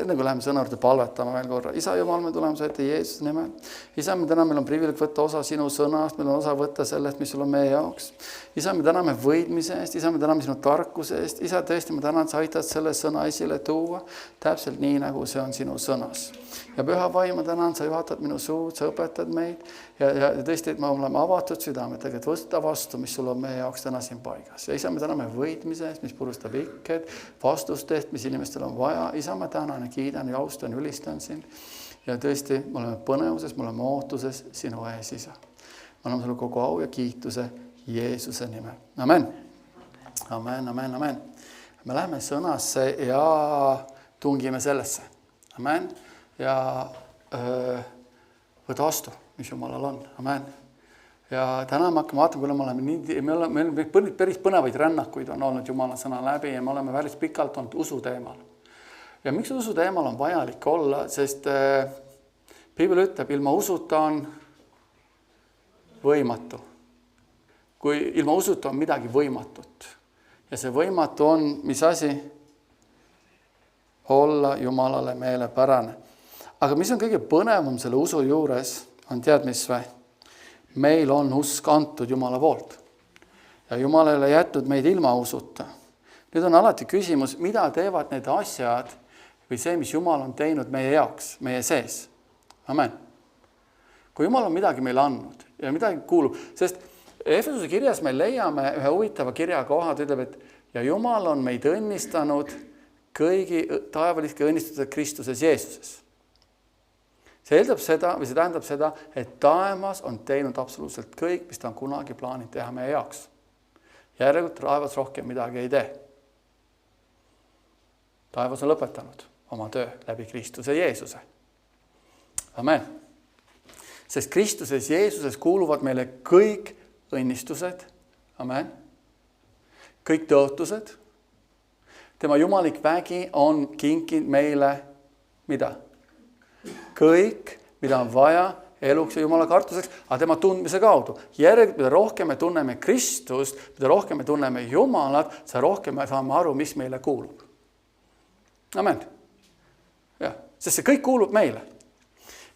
enne kui läheme sõna juurde palvetama veel korra. Isa Jumal, me tuleme su ette Jeesuse nimel. Isa, me täna meil on privileeg võtta osa sinu sõnast, meil on osa võtta sellest, mis sul on meie jaoks. Isa, me täname võidmise eest, isa, me täname sinu tarkuse eest. Isa, tõesti, ma tänan, sa aitad selle sõna esile tuua täpselt nii, nagu see on sinu sõnas. Ja püha vaim, ma tänan, sa juhatad minu suud, sa õpetad meid ja tõesti, et me oleme avatud südametega, et võtta vastu, mis sul on meie jaoks täna siin paigas. Ja isa, me täname võitmise eest, mis purustab ikked, vastustest, mis inimestel on vaja. Isa, ma tänan ja kiidan ja austan, ülistan sind. Ja tõesti, me oleme põnevuses, me oleme ootuses sinu ees, isa. Me oleme sulle kogu au ja kiituse Jeesuse nimel. Amen. Amen, amen, amen. Me läheme sõnasse ja tungime sellesse. Amen. Ja võta vastu, mis Jumalal on. Amen. Ja täna me hakkame vaatama, kui me oleme päris põnevaid rännakuid on olnud Jumala sõna läbi ja me oleme päris pikalt olnud usu teemal. Ja miks usu teemal on vajalik olla, sest Piibel ütleb, ilma usuta on võimatu. Kui ilma usuta on midagi võimatut. Ja see võimatu on, mis asi? Olla Jumalale meelepärane. Aga mis on kõige põnevam selle usu juures, on tead mis või? Meil on usk antud Jumala poolt. Ja Jumal ei ole jätnud meid ilma usuta. Nüüd on alati küsimus, mida teevad need asjad või see, mis Jumal on teinud meie jaoks, meie sees. Amen. Kui Jumal on midagi meile andnud ja midagi kuulub, sest Efesuse kirjas me leiame ühe huvitava kirja kohad, ütleb, et ja Jumal on meid õnnistanud kõigi taevaliste õnnistused Kristuses Jeesuses. See tähendab seda, et taevas on teinud absoluutselt kõik, mis ta on kunagi plaaninud teha meie jaoks. Järelikult taevas rohkem midagi ei tee. Taevas on lõpetanud oma töö läbi Kristuse Jeesuse. Amen. Sest Kristuses Jeesuses kuuluvad meile kõik õnnistused. Amen. Kõik tõotused. Tema jumalik vägi on kinkinud meile mida? Kõik, mida on vaja eluks ja Jumala kartuseks, aga tema tundmise kaudu. Järelikult, mida rohkem me tunneme Kristust, mida rohkem me tunneme Jumalat, seda rohkem me saame aru, mis meile kuulub. Amen. Ja, sest see kõik kuulub meile.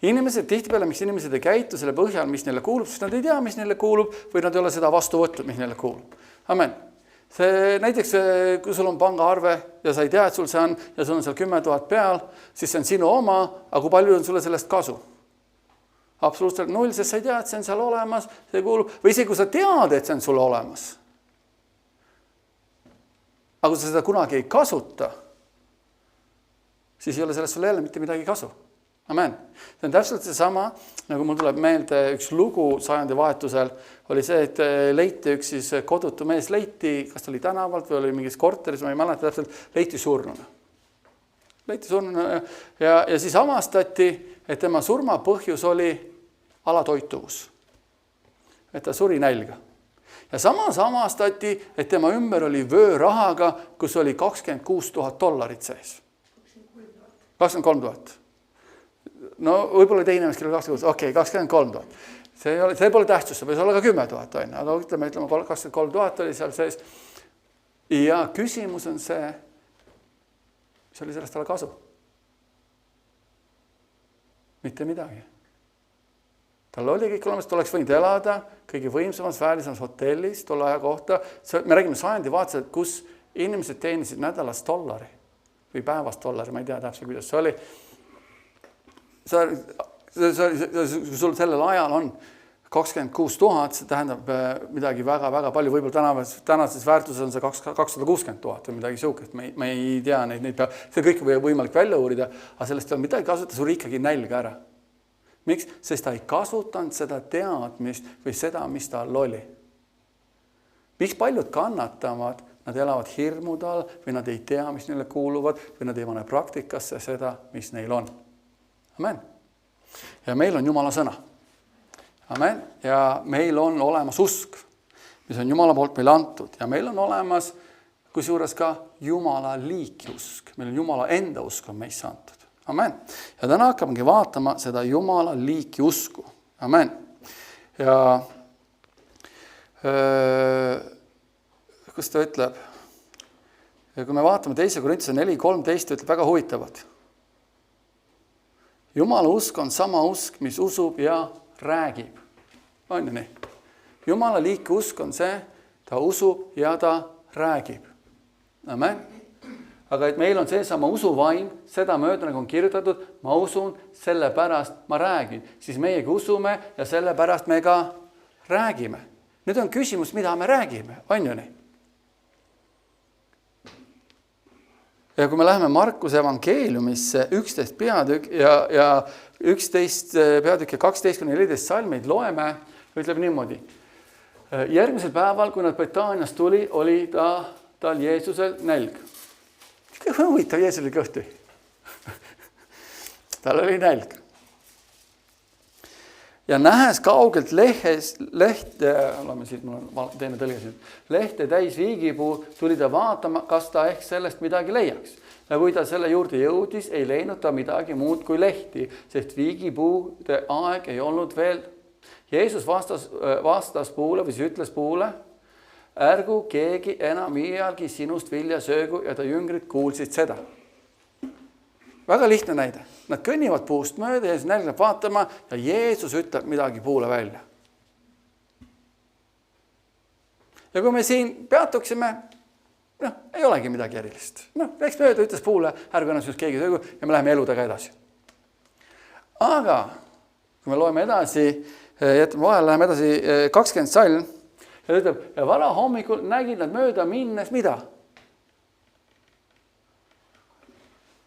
Inimesed tihtipeale, miks inimesed ei käitu selle põhjal, mis neile kuulub, sest nad ei tea, mis neile kuulub või nad ei ole seda vastu võtnud, mis neile kuulub. Amen. Näiteks, kui sul on pangaarve ja sa ei tea, et sul see on ja sul on seal 10 000 peal, siis see on sinu oma, aga kui palju on sulle sellest kasu? Absoluutselt 0, sest sa ei tea, et see on seal olemas, see kuulub, või isegi kui sa tead, et see on sulle olemas. Aga kui sa seda kunagi ei kasuta, siis ei ole sellest sulle jälle mitte midagi kasu. Amen. See on täpselt seesama, nagu mul tuleb meelde üks lugu sajandi vahetusel, oli see, et leiti üks siis kodutu mees, leiti, kas ta oli tänavalt või oli mingis korteris, ma ei mäleta täpselt, leiti surnuna. Ja siis avastati, et tema surma põhjus oli alatoituvus. Et ta suri nälga. Ja samas avastati, et tema ümber oli vöörahaga, kus oli $26,000 sees. 23 000. No võib-olla teine inimene, kellel 23 000. See pole tähtsus, see võis olla ka 10 000, aga ütleme 23 000 oli seal sees. Ja küsimus on see, mis oli sellest talle kasu? Mitte midagi. Tal oli kõik olemas, ta oleks võinud elada kõige võimsamas, väärisemas hotellis tolle aja kohta. Me räägime sajandi vaatused, kus inimesed teenisid nädalas $1 või päevast $1, ma ei tea täpselt, kuidas see oli. Sul sellel ajal on 26 000, see tähendab midagi väga-väga palju, võib-olla tänases väärtuses on see 260 000 või midagi siukest, me ei tea neid see kõik võimalik välja uurida, aga sellest on midagi kasutada, suri ikkagi nälga ära. Miks? Sest ta ei kasutanud seda teadmist või seda, mis tal oli. Miks paljud kannatavad, nad elavad hirmude all või nad ei tea, mis neile kuuluvad või nad ei pane praktikasse seda, mis neil on. Amen. Ja meil on Jumala sõna. Amen. Ja meil on olemas usk, mis on Jumala poolt meile antud. Ja meil on olemas, kusjuures ka Jumala liiki usk. Meil on Jumala enda usk on meisse antud. Amen. Ja täna hakkamegi vaatama seda Jumala liiki usku. Amen. Ja kus ta ütleb? Ja kui me vaatame 2. Korintuse 4.13, ütleb väga huvitavad. Jumala usk on sama usk, mis usub ja räägib. On ju nii? Jumala liik usk on see, ta usub ja ta räägib. Amen. Aga et meil on see sama usuvaim, seda mööda nagu on kirjutatud, ma usun, sellepärast ma räägin. Siis meiegi usume ja sellepärast me ka räägime. Nüüd on küsimus, mida me räägime, on ju nii? Ja kui me läheme Markuse evangeeliumisse 11 peatükk ja 11 peatükk ja 12-14 salmeid loeme, ütleb niimoodi. Järgmisel päeval, kui nad Betaaniast tuli, oli tal Jeesusel nälg. Huvitav, Jeesus oli kõhtu. Tal oli nälg. Ja nähes kaugelt lehte täis viigipuu, tuli ta vaatama, kas ta ehk sellest midagi leiaks. Ja kui ta selle juurde jõudis, ei leidnud ta midagi muud kui lehti, sest viigipuude aeg ei olnud veel. Jeesus vastas puule või ütles puule, ärgu keegi enam iialgi sinust vilja söögu ja ta jüngrid kuulsid seda. Väga lihtne näide. Nad kõnnivad puust mööda, Jeesus nälgneb vaatama ja Jeesus ütleb midagi puule välja. Ja kui me siin peatuksime, ei olegi midagi erilist. Läks mööda, ütles puule, ärgu enam sinust keegi söögu ja me läheme eludega edasi. Aga kui me loeme edasi, läheme edasi 20 salm ja ta ütleb, ja vara hommikul nägid nad mööda minnes mida?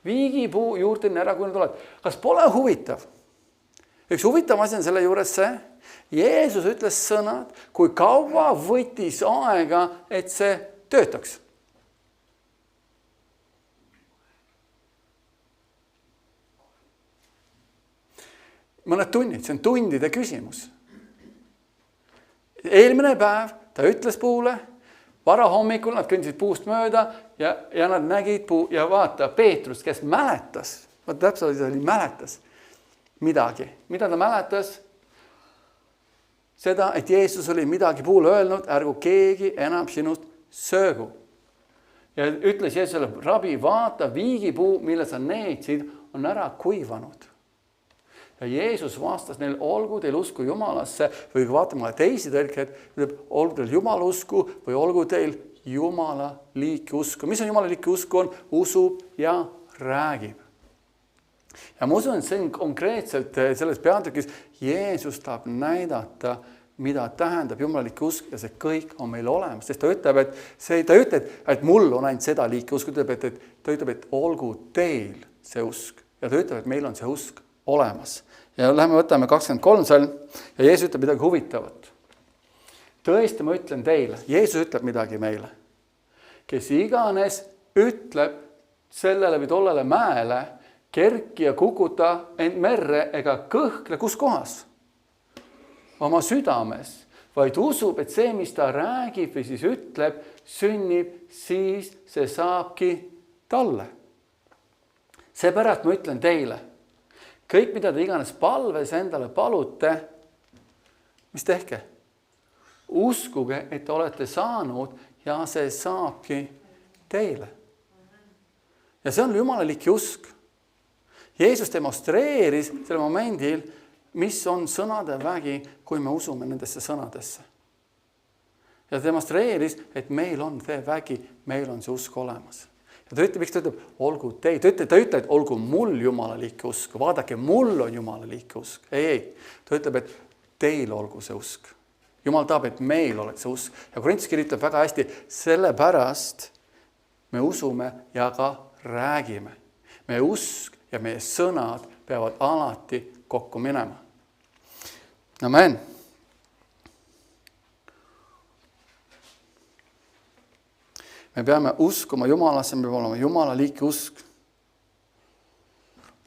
Viigipuu juurde ära, kui nad oled. Kas pole huvitav? Üks huvitav asi on selle juures see, Jeesus ütles sõnad, kui kaua võttis aega, et see töötaks. Mõned tunnid, see on tundide küsimus. Eelmine päev ta ütles puule, vara hommikul nad kõndisid puust mööda ja nad nägid puu ja vaata, Peetrus, kes mäletas, täpselt oli mäletas midagi. Mida ta mäletas? Seda, et Jeesus oli midagi puule öelnud, ärgu keegi enam sinust söögu. Ja ütles Jeesusele, rabi, vaata, viigipuu, mille sa needsid, on ära kuivanud. Ja Jeesus vastas neil, olgu teil usku Jumalasse või kui vaatame teisi tõlked, olgu teil Jumala usku või olgu teil Jumala liiki usku. Mis on Jumala liiki usku? On usub ja räägib. Ja ma usun, et see on konkreetselt selles peatükis Jeesus tahab näidata, mida tähendab Jumala liiki usk ja see kõik on meil olemas. Sest ta ütleb, et mul on ainult seda liiki usku. Ta ütleb, et olgu teil see usk. Ja ta ütleb, et meil on see usk olemas. Ja lähme võtame 23 salm ja Jeesus ütleb midagi huvitavat. Tõesti, ma ütlen teile, Jeesus ütleb midagi meile. Kes iganes ütleb sellele või tollele mäele, kerki ja kukuta end merre ega kõhkle kus kohas oma südames, vaid usub, et see, mis ta räägib või siis ütleb, sünnib, siis see saabki talle. Seepärast ma ütlen teile, kõik, mida te iganes palves endale palute, mis tehke? Uskuge, et te olete saanud ja see saabki teile. Ja see on Jumala liiki usk. Jeesus demonstreeris selle momendil, mis on sõnade vägi, kui me usume nendesse sõnadesse. Ja demonstreeris, et meil on see vägi, meil on see usk olemas. Ja ta ütleb, miks ta ütleb, olgu teid. Ta ütleb, et olgu mul Jumala liiki usk. Vaadake, mul on Jumala liiki usk. Ei. Ta ütleb, et teil olgu see usk. Jumal tahab, et meil oleks see usk. Ja Korintuskiri ütleb väga hästi, sellepärast me usume ja ka räägime. Meie usk ja meie sõnad peavad alati kokku minema. Amen. Me peame uskuma Jumalasse, me peame olema Jumala liiki usk.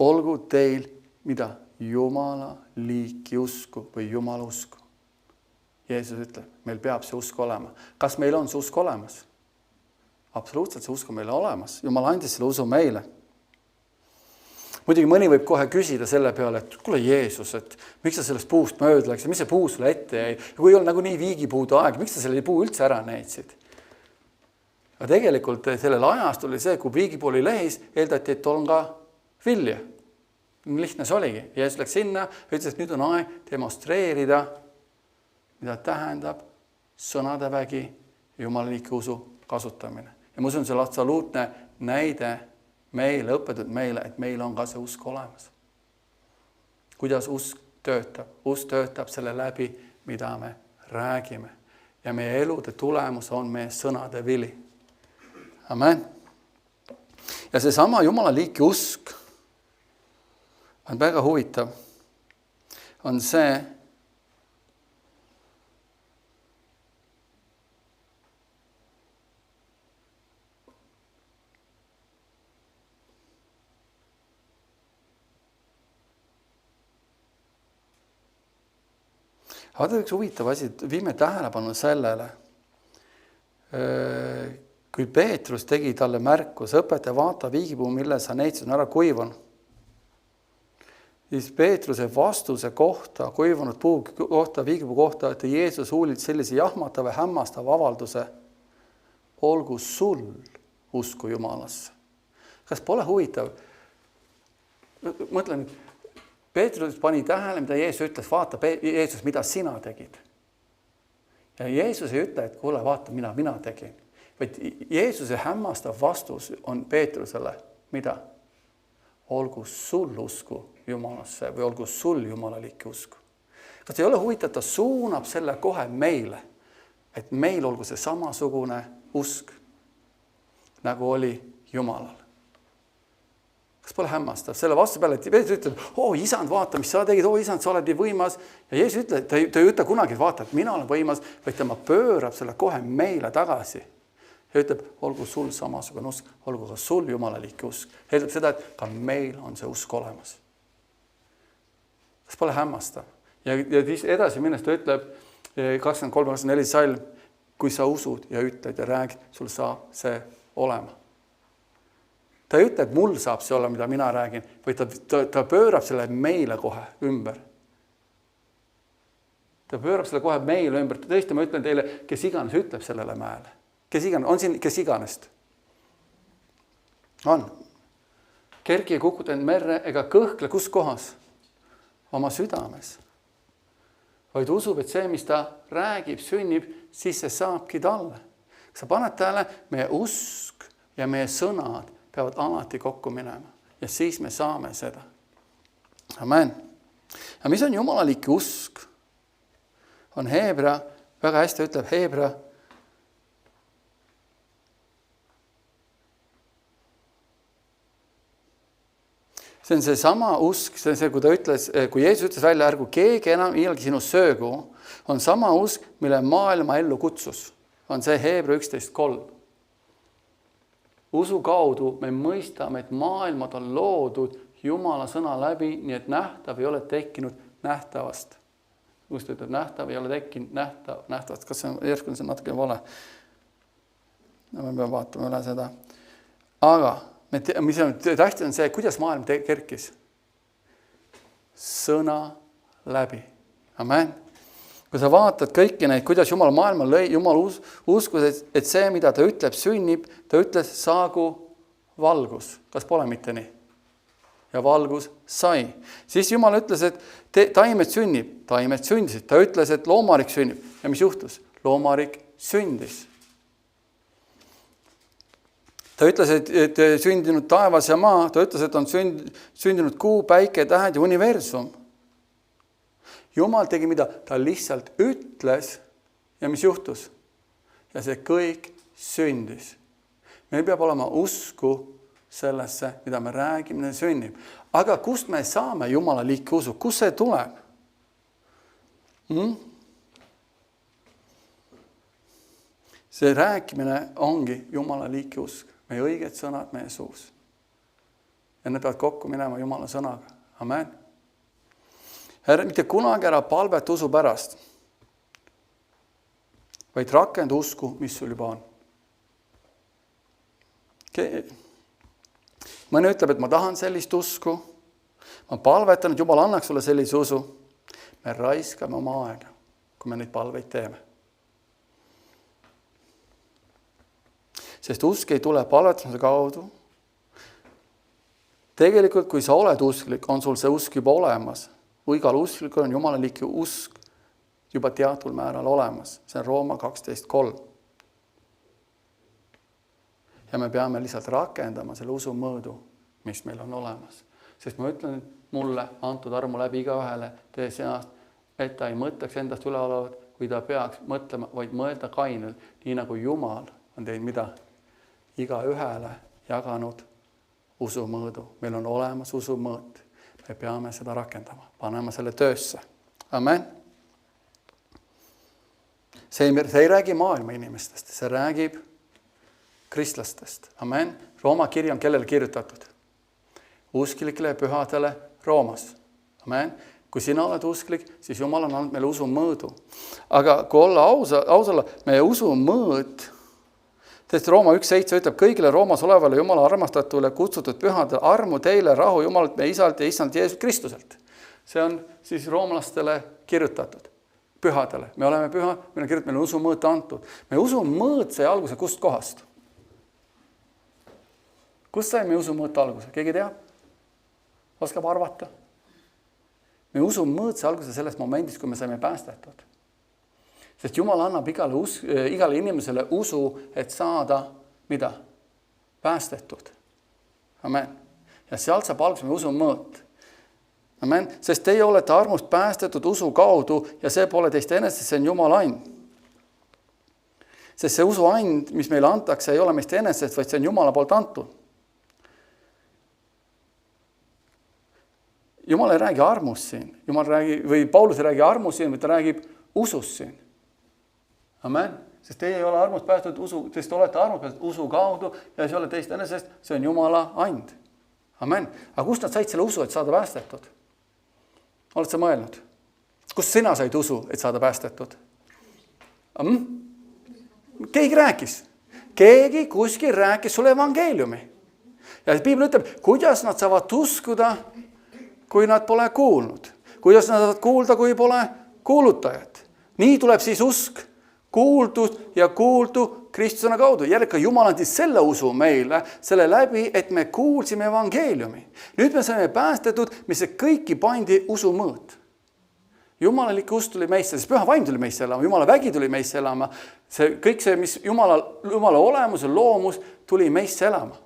Olgu teil mida? Jumala liiki usku või Jumala usku. Jeesus ütleb, meil peab see usk olema. Kas meil on see usk olemas? Absoluutselt see usk on meile olemas. Jumal andis selle usu meile. Muidugi mõni võib kohe küsida selle peale, et kuule Jeesus, et miks sa sellest puust mööda läks ja mis see puu sulle ette jäi? Ja kui ei olnud nagu nii viigipuude aeg, miks sa selle puu üldse ära needsid? Aga tegelikult sellel ajast oli see, kui viigipuu oli lehis, eeldati, et on ka vilja. Lihtne see oligi. Jeesus läks sinna, ütles, et nüüd on aeg demonstreerida, mida tähendab sõnadevägi ja jumalaliiki usu kasutamine. Ja ma usun, see on absoluutne näide meile, õpetud meile, et meil on ka see usk olemas. Kuidas usk töötab? Usk töötab selle läbi, mida me räägime. Ja meie elude tulemus on meie sõnade vili. Amen. Ja see sama jumalaliiki usk on väga huvitav. On see, vaata üks huvitav asi, viime tähelepanu sellele. Kui Peetrus tegi talle märkus, õpetaja, vaata viigipuu, mille sa neitsid, on ära kuivanud. Siis Peetruse vastuse kohta, kuivanud puu kohta, viigipuu kohta, et Jeesus huulid sellise jahmatava ja hämmastava avalduse. Olgu sul usku Jumalasse. Kas pole huvitav? Mõtlen, Peetrus pani tähele, mida Jeesus ütles, vaata Jeesus, mida sina tegid. Ja Jeesus ei ütle, et kuule, vaata, mina tegin. Vaid Jeesuse hämmastav vastus on Peetrusele, mida? Olgu sul usku Jumalasse või olgu sul jumalaliiki usku. Kas ei ole huvitav, ta suunab selle kohe meile, et meil olgu see samasugune usk, nagu oli Jumalal. Kas pole hämmastav? Selle vastu peale, et Peetrus ütleb, isand, vaata, mis sa tegid, isand, sa oled nii võimas. Ja Jeesus ütleb, ta ei ütle kunagi, et vaata, et mina olen võimas, vaid tema pöörab selle kohe meile tagasi. Ja ütleb, olgu sul samasugune usk, olgu ka sul jumalaliiki usk. Ja ütleb seda, et ka meil on see usk olemas. Kas pole hämmastav? Ja edasi minnes ta ütleb, 23-24 salm, kui sa usud ja ütled ja räägid, sul saab see olema. Ta ei ütle, et mul saab see olla, mida mina räägin, vaid ta pöörab selle meile kohe ümber. Ta pöörab selle kohe meile ümber. Tõesti, ma ütlen teile, kes iganes ütleb sellele mäele. Kes iganes, on siin kes iganest? On. Kergi ei kukuta end merre ega kõhkle kus kohas? Oma südames. Vaid usub, et see, mis ta räägib, sünnib, siis see saabki talle. Sa paned tähele, meie usk ja meie sõnad peavad alati kokku minema. Ja siis me saame seda. Amen. Ja mis on jumalaliiki usk? On Heebra, väga hästi ütleb Heebra, see on see sama usk, see on see, kui ta ütles, kui Jeesus ütles välja, ärgu keegi enam iialgi sinust söögu, on sama usk, mille maailma ellu kutsus. On see Heebra 11.3. Usu kaudu me mõistame, et maailmad on loodud Jumala sõna läbi, nii et nähtav ei ole tekkinud nähtavast. Kus ta ütleb, nähtav ei ole tekkinud nähtavast. Kas see on, järsku on see natuke vale? No, me peame vaatama üle seda. Aga mis on tähtis on see, kuidas maailm kerkis. Sõna läbi. Amen. Kui sa vaatad kõiki neid, kuidas Jumal maailma lõi, Jumal uskus, et see, mida ta ütleb, sünnib, ta ütles, saagu valgus. Kas pole mitte nii? Ja valgus sai. Siis Jumal ütles, et taimed sünnib. Taimed sündisid. Ta ütles, et loomarik sünnib. Ja mis juhtus? Loomarik sündis. Ta ütles, et sündinud taevas ja maa, ta ütles, et on sündinud kuu, päike, tähed ja universum. Jumal tegi mida? Ta lihtsalt ütles ja mis juhtus? Ja see kõik sündis. Meil peab olema usku sellesse, mida me räägime, sünnib. Aga kust me saame Jumala liiki usu? Kust see tuleb? See rääkimine ongi Jumala liiki usk. Meie õiged sõnad meie suus. Ja need peavad kokku minema Jumala sõnaga. Amen. Mitte kunagi ära palvet usu pärast, vaid rakenda usku, mis sul juba on. Mõne ütleb, et ma tahan sellist usku. Ma palvetan, et Jumal annaks sulle sellise usu. Me raiskame oma aega, kui me neid palveid teeme. Sest usk ei tule palvetamise kaudu, Tegelikult, kui sa oled usklik, on sul see usk juba olemas. Igal usklikul on jumalaliiki usk juba teatud määral olemas. See on Rooma 12.3. Ja me peame lihtsalt rakendama selle usu mõõdu, mis meil on olemas. Sest ma ütlen mulle antud armu läbi igaühele teie seast, et ta ei mõtleks endast üleolevat, kui ta peaks mõtlema, vaid mõelda kainelt, nii nagu Jumal on teinud mida? Igaühele jaganud usumõõdu. Meil on olemas usumõõt. Me peame seda rakendama, panema selle töösse. Amen. See ei räägi maailma inimestest, see räägib kristlastest. Amen. Rooma kiri on kellele kirjutatud? Usklikele ja pühadele Roomas. Amen. Kui sina oled usklik, siis Jumal on andnud meile usumõõdu. Aga kui olla ausalla, meie usumõõd, sest Rooma 1.7 ütleb kõigile Roomas olevale Jumala armastatule kutsutud pühadele armu teile rahu Jumalalt meie isalt ja issand Jeesus Kristuselt. See on siis roomlastele kirjutatud. Pühadele. Me oleme püha, meil on usumõõt antud. Meie usumõõt sai alguse kust kohast? Kust sai meie usumõõt alguse? Keegi teab? Oskab arvata? Meie usumõõt sai alguse sellest momendist, kui me saime päästetud. Sest Jumal annab igale inimesele usu, et saada mida? Päästetud. Amen. Ja sealt saab alguse meie usumõõt. Amen. Sest teie olete armust päästetud usu kaudu ja see pole teist enesest, see on Jumala and. Sest see usu and, mis meile antakse, ei ole meist enesest, vaid see on Jumala poolt antud. Jumal ei räägi armust siin. Paulus ei räägi armust siin, vaid ta räägib usust siin. Amen. Sest teie ei ole armust päästetud usu, sest olete armust päästetud usu kaudu ja see ei ole teist enesest, see on Jumala and. Amen. Aga kust nad said selle usu, et saada päästetud? Oled sa mõelnud? Kust sina said usu, et saada päästetud? Keegi rääkis. Keegi kuskil rääkis sulle evangeeliumi. Ja Piibel ütleb, kuidas nad saavad uskuda, kui nad pole kuulnud. Kuidas nad saavad kuulda, kui pole kuulutajat. Nii tuleb siis usk, kuuldud ja kuuldu Kristusena kaudu. Järjeka Jumal andis selle usu meile, selle läbi, et me kuulsime evangeeliumi. Nüüd me saime päästetud, mis see kõiki pandi usumõõt. Jumalalik usk tuli meisse, siis püha vaim tuli meisse elama, Jumala vägi tuli meisse elama. Kõik see, mis Jumala olemus ja loomus tuli meisse elama.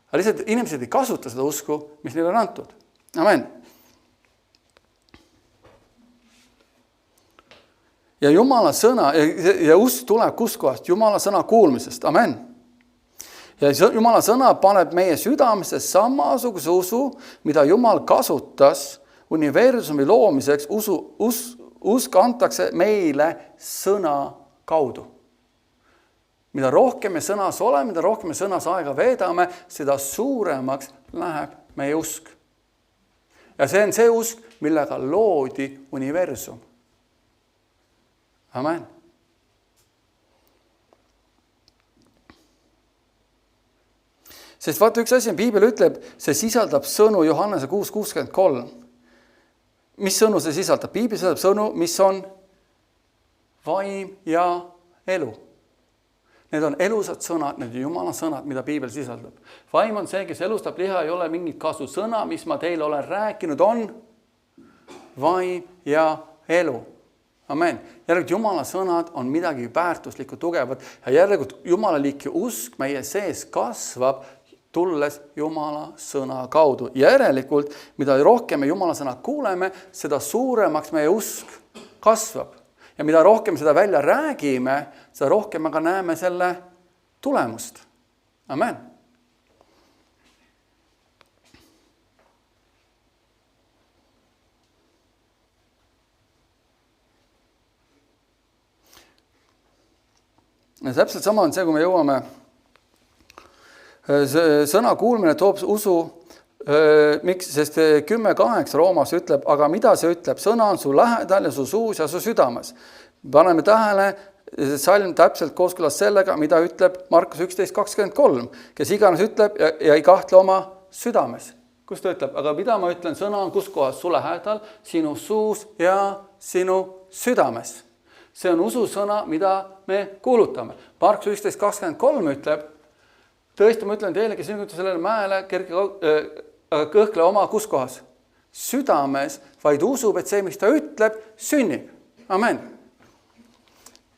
Aga lihtsalt inimesed ei kasuta seda usku, mis neile on antud. Amen. Ja Jumala sõna, ja usk tuleb kust kohast? Jumala sõna kuulmisest. Amen. Ja Jumala sõna paneb meie südamesse samasuguse usu, mida Jumal kasutas universumi loomiseks. Usk antakse meile sõna kaudu. Mida rohkem me sõnas oleme, mida rohkem me sõnas aega veedame, seda suuremaks läheb meie usk. Ja see on see usk, millega loodi universum. Amen. Sest vaata üks asi, Piibel ütleb, see sisaldab sõnu Johannese 6.63. Mis sõnu see sisaldab? Piibel sisaldab sõnu, mis on vaim ja elu. Need on elusad sõnad, need on Jumala sõnad, mida Piibel sisaldab. Vaim on see, kes elustab liha, ei ole mingit kasu. Sõna, mis ma teile olen rääkinud, on vaim ja elu. Amen. Järelikult Jumala sõnad on midagi väärtuslikku, tugevat ja järelikult Jumala liiki usk meie sees kasvab, tulles Jumala sõna kaudu. Järelikult, mida rohkem me Jumala sõna kuuleme, seda suuremaks meie usk kasvab. Ja mida rohkem seda välja räägime, seda rohkem aga näeme selle tulemust. Amen. Ja täpselt sama on see, kui me jõuame sõna kuulmine toob usu, miks, sest 10.8 Roomas ütleb, aga mida see ütleb? Sõna on su lähedal ja su suus ja su südames. Paneme tähele, salm täpselt kooskõlas sellega, mida ütleb Markus 11.23, kes iganes ütleb ja ei kahtle oma südames. Kus ta ütleb? Aga mida ma ütlen, sõna on kus kohas? Su lähedal, sinu suus ja sinu südames. See on ususõna, mida me kuulutame. Markus 11.23 ütleb, tõesti, ma ütlen teile, kes süngute sellele mäele, kõhkle oma kus kohas? Südames, vaid usub, et see, mis ta ütleb, sünnib. Amen.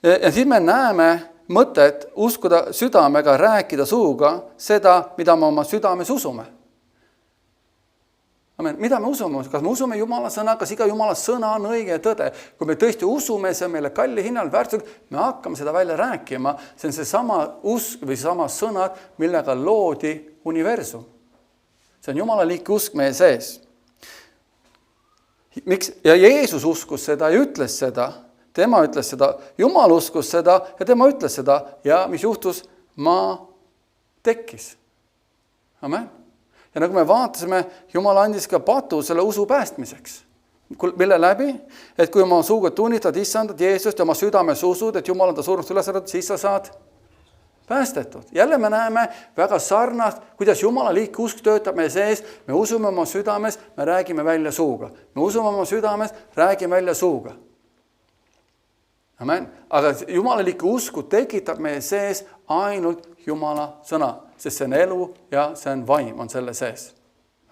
Ja siis me näeme mõtet uskuda südamega, rääkida suuga seda, mida me oma südames usume. Amen. Mida me usume? Kas me usume Jumala sõna, kas iga Jumala sõna on õige ja tõde? Kui me tõesti usume, see on meile kalli hinnal väärtuslik, me hakkame seda välja rääkima. See on see sama usk või sama sõnad, millega loodi universum. See on Jumala liik usk meie sees. Miks? Ja Jeesus uskus seda ja ütles seda. Tema ütles seda. Jumal uskus seda ja tema ütles seda. Ja mis juhtus? Maa tekkis. Amen. Ja nagu me vaatasime, Jumal andis ka patu selle usu päästmiseks. Mille läbi? Et kui oma suuga tunnitad Issandat Jeesust ja oma südames usud, et Jumal on ta surnud üles äratatud, siis sa saad päästetud. Jälle me näeme väga sarnast, kuidas Jumala liik usk töötab meie sees. Me usume oma südames, me räägime välja suuga. Me usume oma südames, räägime välja suuga. Amen. Aga Jumala liik usku tekitab meie sees ainult Jumala sõna, sest see on elu ja see on vaim, on selle sees.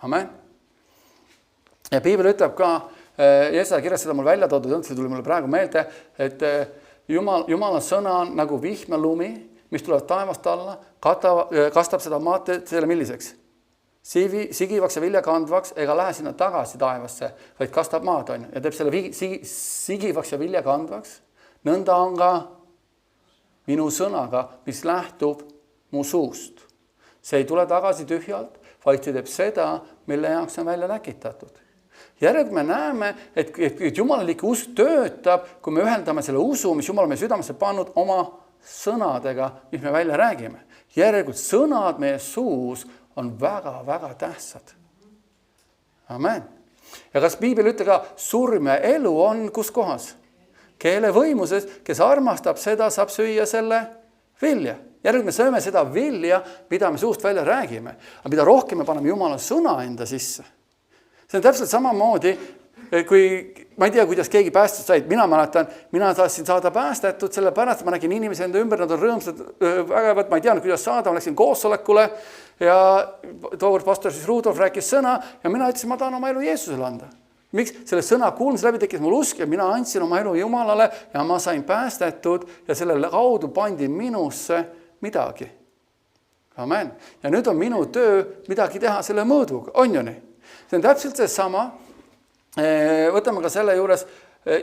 Amen. Ja Piibel ütleb ka, Jesaja kirjas seda mul välja toodud, see tuli mulle praegu meelde, et Jumala sõna on nagu vihmalumi, mis tuleb taevast alla, kastab seda maad selle milliseks? Sigivaks ja viljakandvaks, ega lähe sinna tagasi taevasse, vaid kastab maad on, ja teeb selle sigivaks ja viljakandvaks. Nõnda on ka minu sõnaga, mis lähtub mu suust. See ei tule tagasi tühjalt, vaid see teeb seda, mille jaoks on välja läkitatud. Järjega me näeme, et Jumala liik usk töötab, kui me ühendame selle usu, mis Jumal meie südamesse pannud oma sõnadega, mis me välja räägime. Järjelikult sõnad meie suus on väga-väga tähtsad. Amen. Ja kas Piibel ütleb ka, surm ja elu on kus kohas? Keele võimuses, kes armastab seda, saab süüa selle vilja. Järelikult me sööme seda vilja, mida me suust välja räägime. Aga mida rohkem me paneme Jumala sõna enda sisse. See on täpselt samamoodi, kui ma ei tea, kuidas keegi päästud said. Mina mäletan, mina tahtsin saada päästetud, sellepärast ma nägin inimesi enda ümber, nad on rõõmsad, vägevad, ma ei teadnud, kuidas saada, ma läksin koosolekule ja tookord pastor siis Rudolf rääkis sõna ja mina ütlesin, ma tahan oma elu Jeesusele anda. Miks? Selle sõna kuulmise läbi tekkis mul usk ja mina andsin oma elu Jumalale ja ma sain päästetud ja selle kaudu pandi minusse midagi. Amen. Ja nüüd on minu töö midagi teha selle mõõduga. On ju nii? See on täpselt see sama. Võtame ka selle juures,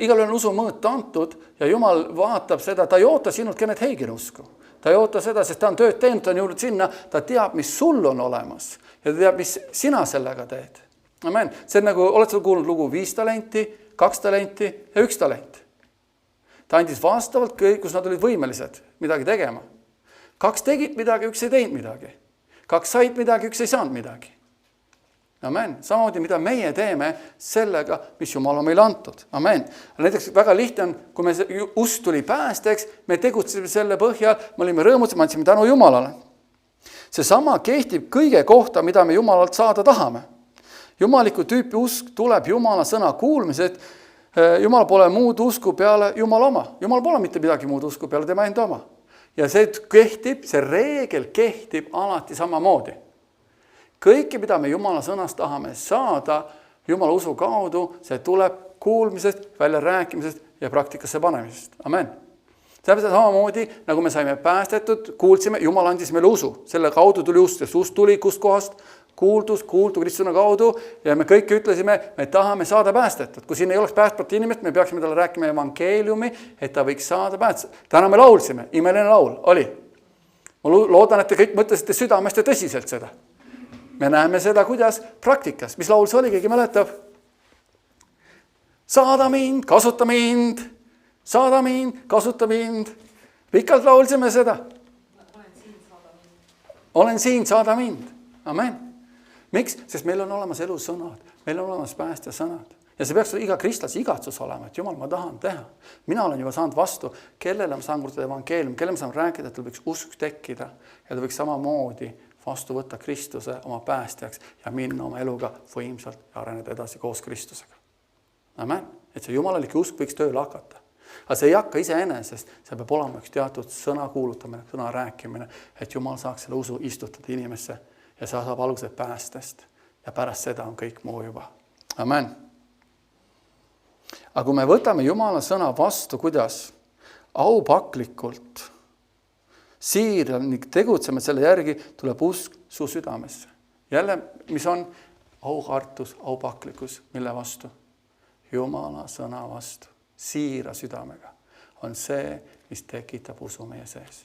igal on usu mõõt antud ja Jumal vaatab seda, ta ei oota sinult Kenneth Hagini usku. Ta ei oota seda, sest ta on tööd teinud, ta on jõudnud sinna, ta teab, mis sul on olemas ja ta teab, mis sina sellega teed. Amen. See on nagu, oled sa kuulnud lugu 5 talenti, 2 talenti ja 1 talent. Ta andis vastavalt kõik, kus nad olid võimelised midagi tegema. 2 tegid midagi, 1 ei teinud midagi. 2 said midagi, 1 ei saanud midagi. Amen. Samamoodi, mida meie teeme sellega, mis Jumal on meile antud. Amen. Näiteks väga lihtne on, kui me usk tuli päästeks, me tegutsime selle põhjal, me olime rõõmud, me andsime tänu Jumalale. See sama kehtib kõige kohta, mida me Jumalalt saada tahame. Jumaliku tüüpi usk tuleb Jumala sõna kuulmised. Jumal pole muud usku peale Jumala oma. Jumal pole mitte midagi muud usku peale tema enda oma. Ja see kehtib, see reegel kehtib alati samamoodi. Kõike, mida me Jumala sõnast tahame saada, Jumala usu kaudu, see tuleb kuulmisest, välja rääkimisest ja praktikasse panemisest. Amen. Täpselt samamoodi, nagu me saime päästetud, kuulsime, Jumal andis meile usu. Selle kaudu tuli usk, sest usk tuli kust kohast? Kuuldu Kristuse kaudu ja me kõik ütlesime, me tahame saada päästetud. Kui siin ei oleks päästvat inimest, me peaksime talle rääkima evangeeliumi, et ta võiks saada päästetud. Täna me laulsime, imeline laul, oli. Ma loodan, et te kõik mõtlesite südamest ja tõsiselt seda. Me näeme seda, kuidas praktikas. Mis laul see oli, keegi mäletab? Saada mind, kasuta mind, saada mind, kasuta mind. Pikalt laulsime seda. Olen siin, saada mind. Amen. Miks? Sest meil on olemas elusõnad, meil on olemas päästja sõnad. Ja see peaks iga kristlase igatsus olema, et Jumal, ma tahan teha. Mina olen juba saanud vastu, kellele ma saan kuulutada evangeelium, kellele ma saan rääkida, et tal võiks usk tekkida ja ta võiks samamoodi vastu võtta Kristuse oma päästjaks ja minna oma eluga võimsalt ja areneda edasi koos Kristusega. Amen. Et see jumalalik usk võiks tööle hakata. aga see ei hakka iseenesest, see peab olema üks teatud sõna kuulutamine, sõna rääkimine, et Jumal saaks selle usu istutada inimesse ja see saab alguse päästest ja pärast seda on kõik muu juba. Amen. Aga kui me võtame Jumala sõna vastu, kuidas? Aupaklikult, siiralt ning tegutseme selle järgi, tuleb usk su südamesse. Jälle, mis on? Aukartus, aupaklikkus, mille vastu? Jumala sõna vastu, siira südamega on see, mis tekitab usu meie sees.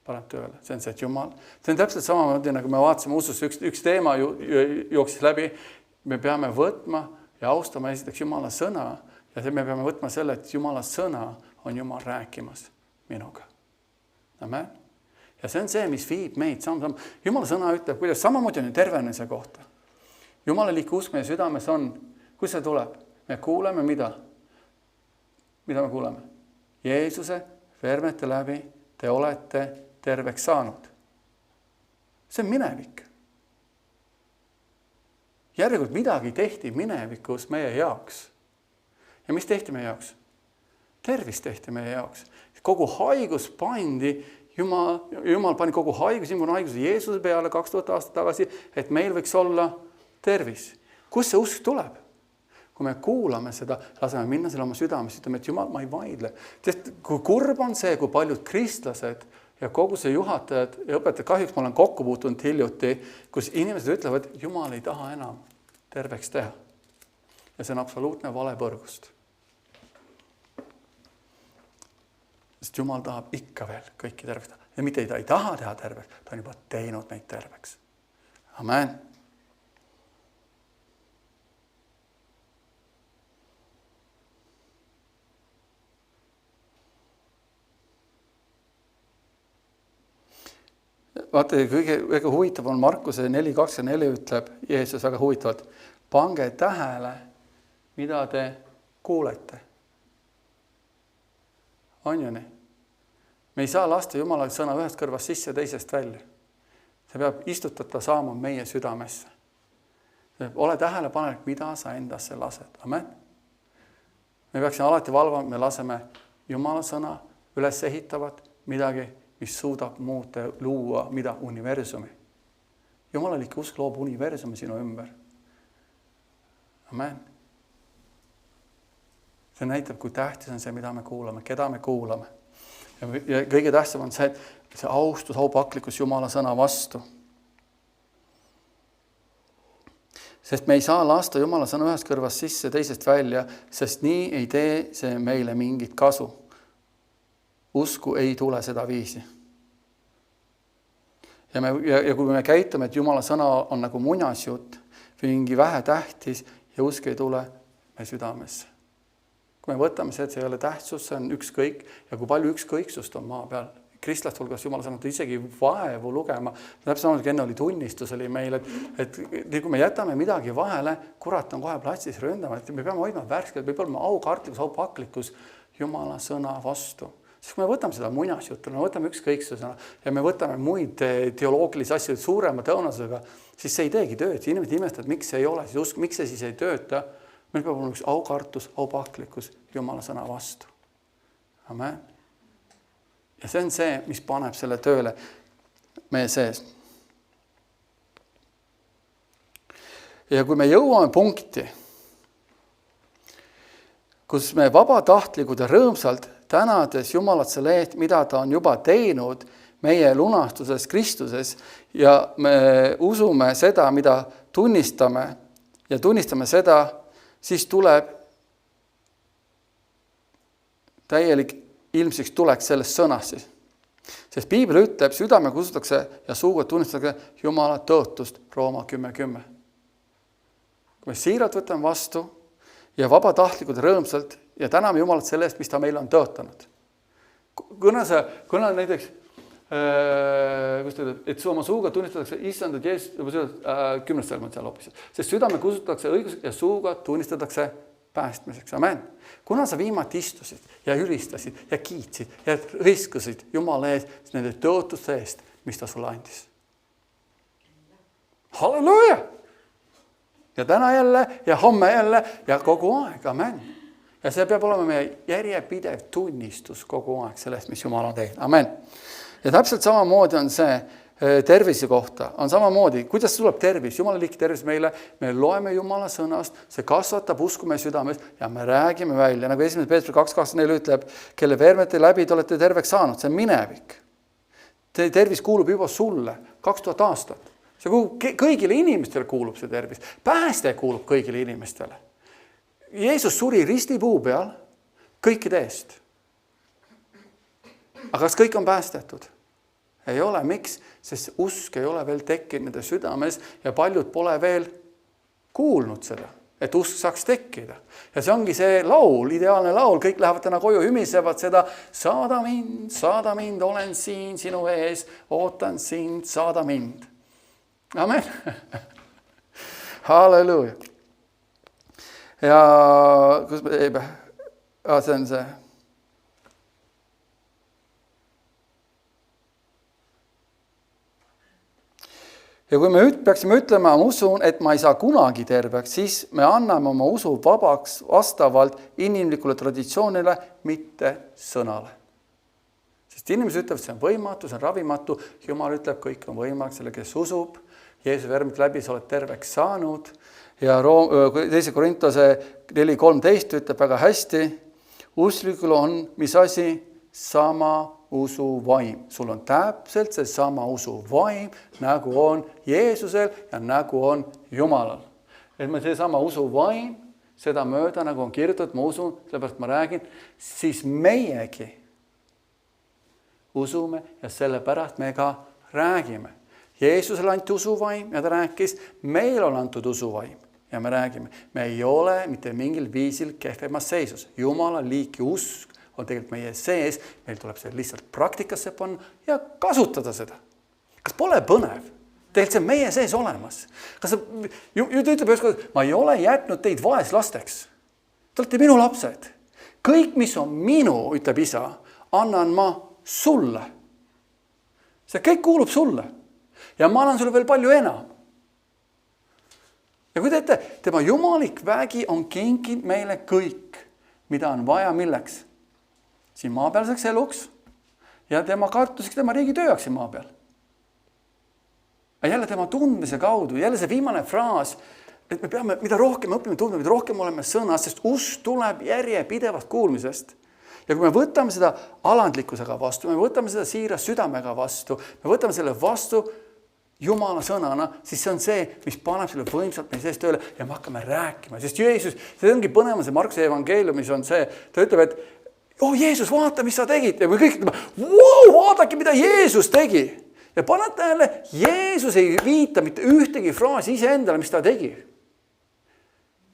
Paneb tööle. See on see, et Jumal, see on täpselt samamoodi, nagu me vaatasime usus, üks teema jooksis läbi, me peame võtma ja austama esiteks Jumala sõna ja me peame võtma selle, et Jumala sõna on Jumal rääkimas minuga. Amen. Ja see on see, mis viib meid samm. Jumala sõna ütleb, kuidas samamoodi on tervenemise kohta. Jumalalik usk meie südames on, kus see tuleb? Me kuuleme mida? Mida me kuuleme? Jeesuse vermete läbi te olete terveks saanud. See on minevik. Järelikult midagi tehti minevikus meie jaoks. Ja mis tehti meie jaoks? Tervis tehti meie jaoks. Kogu haigus pandi, Jumal pani kogu haiguse Jeesuse peale 2000 aastat tagasi, et meil võiks olla tervis. Kus see usk tuleb? Kui me kuulame seda, laseme minna selle oma südames, ütleme, et Jumal, ma ei vaidle. Sest kui kurb on see, kui paljud kristlased ja kogu see juhatajad ja õpetajad, kahjuks ma olen kokku puutunud hiljuti, kus inimesed ütlevad, et Jumal ei taha enam terveks teha. Ja see on absoluutne vale põrgust. Sest Jumal tahab ikka veel kõiki terveks teha. Ja mitte ta ei taha teha terveks, ta on juba teinud meid terveks. Amen. Vaata, kõige huvitav on Markuse 4.24 ütleb Jeesus väga huvitavalt. Pange tähele, mida te kuulete. On ju nii? Me ei saa lasta Jumala sõna ühest kõrvast sisse ja teisest välja. See peab istutada saama meie südamesse. Ole tähelepanelik, mida sa endasse lased. Amen. Me peaksime alati valvama, me laseme Jumala sõna üles ehitavat midagi, mis suudab muuta, luua mida universumi. Jumalalik usk loob universumi sinu ümber. Amen. See näitab, kui tähtis on see, mida me kuulame, keda me kuulame. Ja kõige tähtsam on see, et see austus, aupaklikkus Jumala sõna vastu. Sest me ei saa lasta Jumala sõna ühest kõrvast sisse, teisest välja, sest nii ei tee see meile mingit kasu. Usku ei tule seda viisi. Ja kui me käitume, et Jumala sõna on nagu muinasjutt või mingi vähe tähtis ja usk ei tule meie südamesse. Kui me võtame see, et see ei ole tähtsus, see on ükskõik ja kui palju ükskõiksust on maa peal. Kristlaste hulgas Jumala sõnad isegi vaevu lugema. Täpselt samas, kui enne oli tunnistus oli meil, et kui me jätame midagi vahele, kurat on kohe platsis ründama, et me peame hoidma värskelt, me peame aukartlikkus, aupaklikkus Jumala sõna vastu. Sest kui me võtame seda muinasjuttu, me võtame ükskõiksusena ja me võtame muid teoloogilisi asju suurema tõenäosusega, siis see ei teegi tööd. Inimesed imestavad, miks see ei ole, siis usk, miks see siis ei tööta. Meil peab olema üks aukartus, aupaklikkus Jumala sõna vastu. Amen. Ja see on see, mis paneb selle tööle meie sees. Ja kui me jõuame punkti, kus me vabatahtlikud ja rõõmsalt tänades Jumalat selle eest, mida ta on juba teinud meie lunastuses Kristuses ja me usume seda, mida tunnistame ja tunnistame seda, siis tuleb täielik ilmsiks tuleks sellest sõnast siis. Sest Piibel ütleb, südame kustutakse ja suuga tunnistatakse Jumala tõotust, Rooma 10.10. Kui me siiralt võtame vastu ja vabatahtlikud rõõmsalt ja täname Jumalat selle eest, mis ta meile on tõotanud. Kuna näiteks, et oma suuga tunnistatakse issandat Jeesus, 10. salm on seal hoopis. Sest südame kustutatakse õigus ja suuga tunnistatakse päästmiseks. Amen. Kuna sa viimati istusid ja ülistasid ja kiitsid ja hõiskasid Jumala ees nende tõotuste eest, mis ta sulle andis. Halleluuja! Ja täna jälle ja homme jälle ja kogu aeg. Amen. Ja see peab olema meie järjepidev tunnistus kogu aeg sellest, mis Jumal on teinud. Amen. Ja täpselt samamoodi on see tervise kohta. On samamoodi, kuidas tuleb tervis, Jumala liik tervis meile, me loeme Jumala sõnast, see kasvatab usku meie südames ja me räägime välja, nagu 1. Peetrus 2.24 ütleb, kelle vermete läbi te olete terveks saanud, see on minevik. Tervis kuulub juba sulle 2000 aastat. See kõigile inimestele kuulub see tervis. Pääste kuulub kõigile inimestele. Jeesus suri ristipuu peal kõikide eest. Aga kas kõik on päästetud? Ei ole. Miks? Sest usk ei ole veel tekkinud nende südames ja paljud pole veel kuulnud seda, et usk saaks tekkida. Ja see ongi see laul, ideaalne laul, kõik lähevad täna koju, ümisevad seda, saada mind, olen siin sinu ees, ootan sind, saada mind. Amen. Halleluuja. Ja kus see on see? Ja kui me peaksime ütlema, ma usun, et ma ei saa kunagi terveks, siis me anname oma usu vabaks vastavalt inimlikule traditsioonile, mitte sõnale. Sest inimesed ütlevad, see on võimatu, see on ravimatu. Jumal ütleb, kõik on võimalik selle, kes usub. Jeesuse vermit läbi sa oled terveks saanud. Ja 2. Korintuse 4.13 ütleb väga hästi, usklikul on, mis asi? Sama usu vaim. Sul on täpselt see sama usu vaim, nagu on Jeesusel ja nagu on Jumalal. Et me see sama usu vaim, seda mööda, nagu on kirjutatud, ma usun, sellepärast ma räägin, siis meiegi usume ja sellepärast me ka räägime. Jeesusele anti usuvaim ja ta rääkis, meil on antud usuvaim ja me räägime. Me ei ole mitte mingil viisil kehvemas seisus. Jumala liiki usk on tegelikult meie sees, meil tuleb see lihtsalt praktikasse panna ja kasutada seda. Kas pole põnev? Tegelikult see on meie sees olemas. Kas Juut ütleb üheskord, ma ei ole jätnud teid vaeslasteks. Te olete minu lapsed. Kõik, mis on minu, ütleb isa, annan ma sulle. See kõik kuulub sulle. Ja ma annan sulle veel palju enam. Ja kui teete, tema jumalik vägi on kinkinud meile kõik, mida on vaja milleks? Siin maapealseks eluks ja tema kartuseks, tema riigi tööjaks siin maa peal. Ja jälle tema tundmise kaudu, jälle see viimane fraas, et me peame, mida rohkem õpime tundma, mida rohkem oleme sõnas, sest usk tuleb järjepidevast kuulmisest. Ja kui me võtame seda alandlikkusega vastu, me võtame seda siiras südamega vastu, me võtame selle vastu Jumala sõnana, siis see on see, mis paneb selle võimsalt meie sees tööle ja me hakkame rääkima. Sest Jeesus, see ongi põnev, see Markuse evangeeliumis on see, ta ütleb, et Jeesus, vaata, mis sa tegid. Ja me kõik ütleme, vaadake, mida Jeesus tegi. Ja panete jälle, Jeesus ei viita mitte ühtegi fraasi iseendale, mis ta tegi.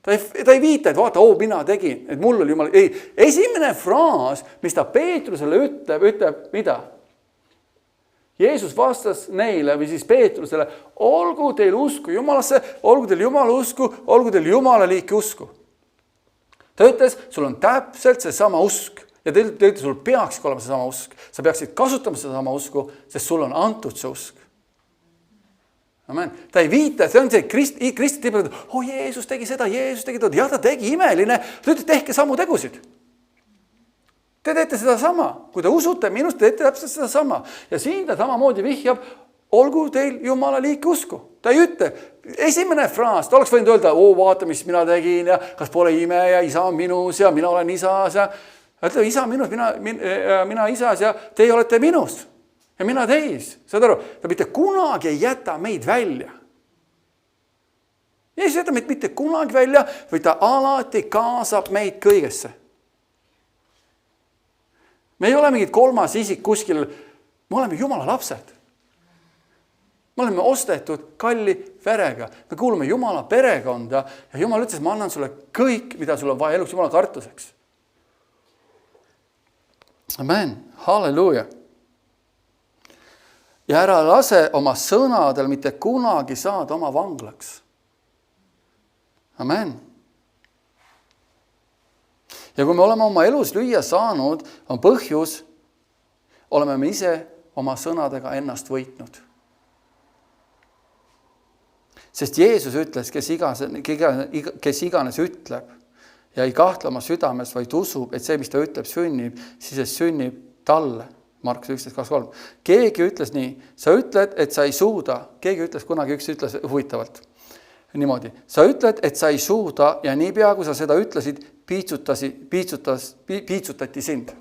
Ta ei viita, et vaata, mina tegin, et mul oli Jumal. Ei, esimene fraas, mis ta Peetrusele ütleb mida? Jeesus vastas neile või siis Peetrusele, olgu teil usku Jumalasse, olgu teil Jumala usku, olgu teil Jumala liiki usku. Ta ütles, sul on täpselt see sama usk ja ta ütles, sul peakski olema see sama usk. Sa peaksid kasutama seda sama usku, sest sul on antud see usk. Amen. Ta ei viita, see on see Kristus tippud, Jeesus tegi seda, Jeesus tegi tood. Ja ta tegi imeline, ta ütles, tehke samu tegusid. Te teete seda sama. Kui te usute minust, te teete täpselt seda sama. Ja siin ta samamoodi vihjab, olgu teil Jumala liiki usku. Ta ei ütle. Esimene fraas, ta oleks võinud öelda, vaata, mis mina tegin ja kas pole ime ja isa on minus ja mina olen isas ja ütle, isa minus, mina isas ja teie olete minus ja mina teis. Saad aru, ta mitte kunagi ei jäta meid välja. Jeesus jäta meid mitte kunagi välja, või ta alati kaasab meid kõigesse. Me ei ole mingid kolmas isik kuskil, me oleme Jumala lapsed. Me oleme ostetud kalli verega. Me kuulume Jumala perekonda ja Jumal ütles, ma annan sulle kõik, mida sul on vaja eluks Jumala kartuseks. Amen. Halleluuja. Ja ära lase oma sõnadel mitte kunagi saada oma vanglaks. Amen. Ja kui me oleme oma elus lüüa saanud, on põhjus, oleme me ise oma sõnadega ennast võitnud. Sest Jeesus ütles, kes iganes ütleb ja ei kahtle oma südames, vaid usub, et see, mis ta ütleb, sünnib, siis see sünnib talle. Markus 11.23. Keegi ütles nii, sa ütled, et sa ei suuda. Keegi ütles kunagi, üks ütles huvitavalt. Niimoodi, sa ütled, et sa ei suuda ja niipea, kui sa seda ütlesid, piitsutati sind.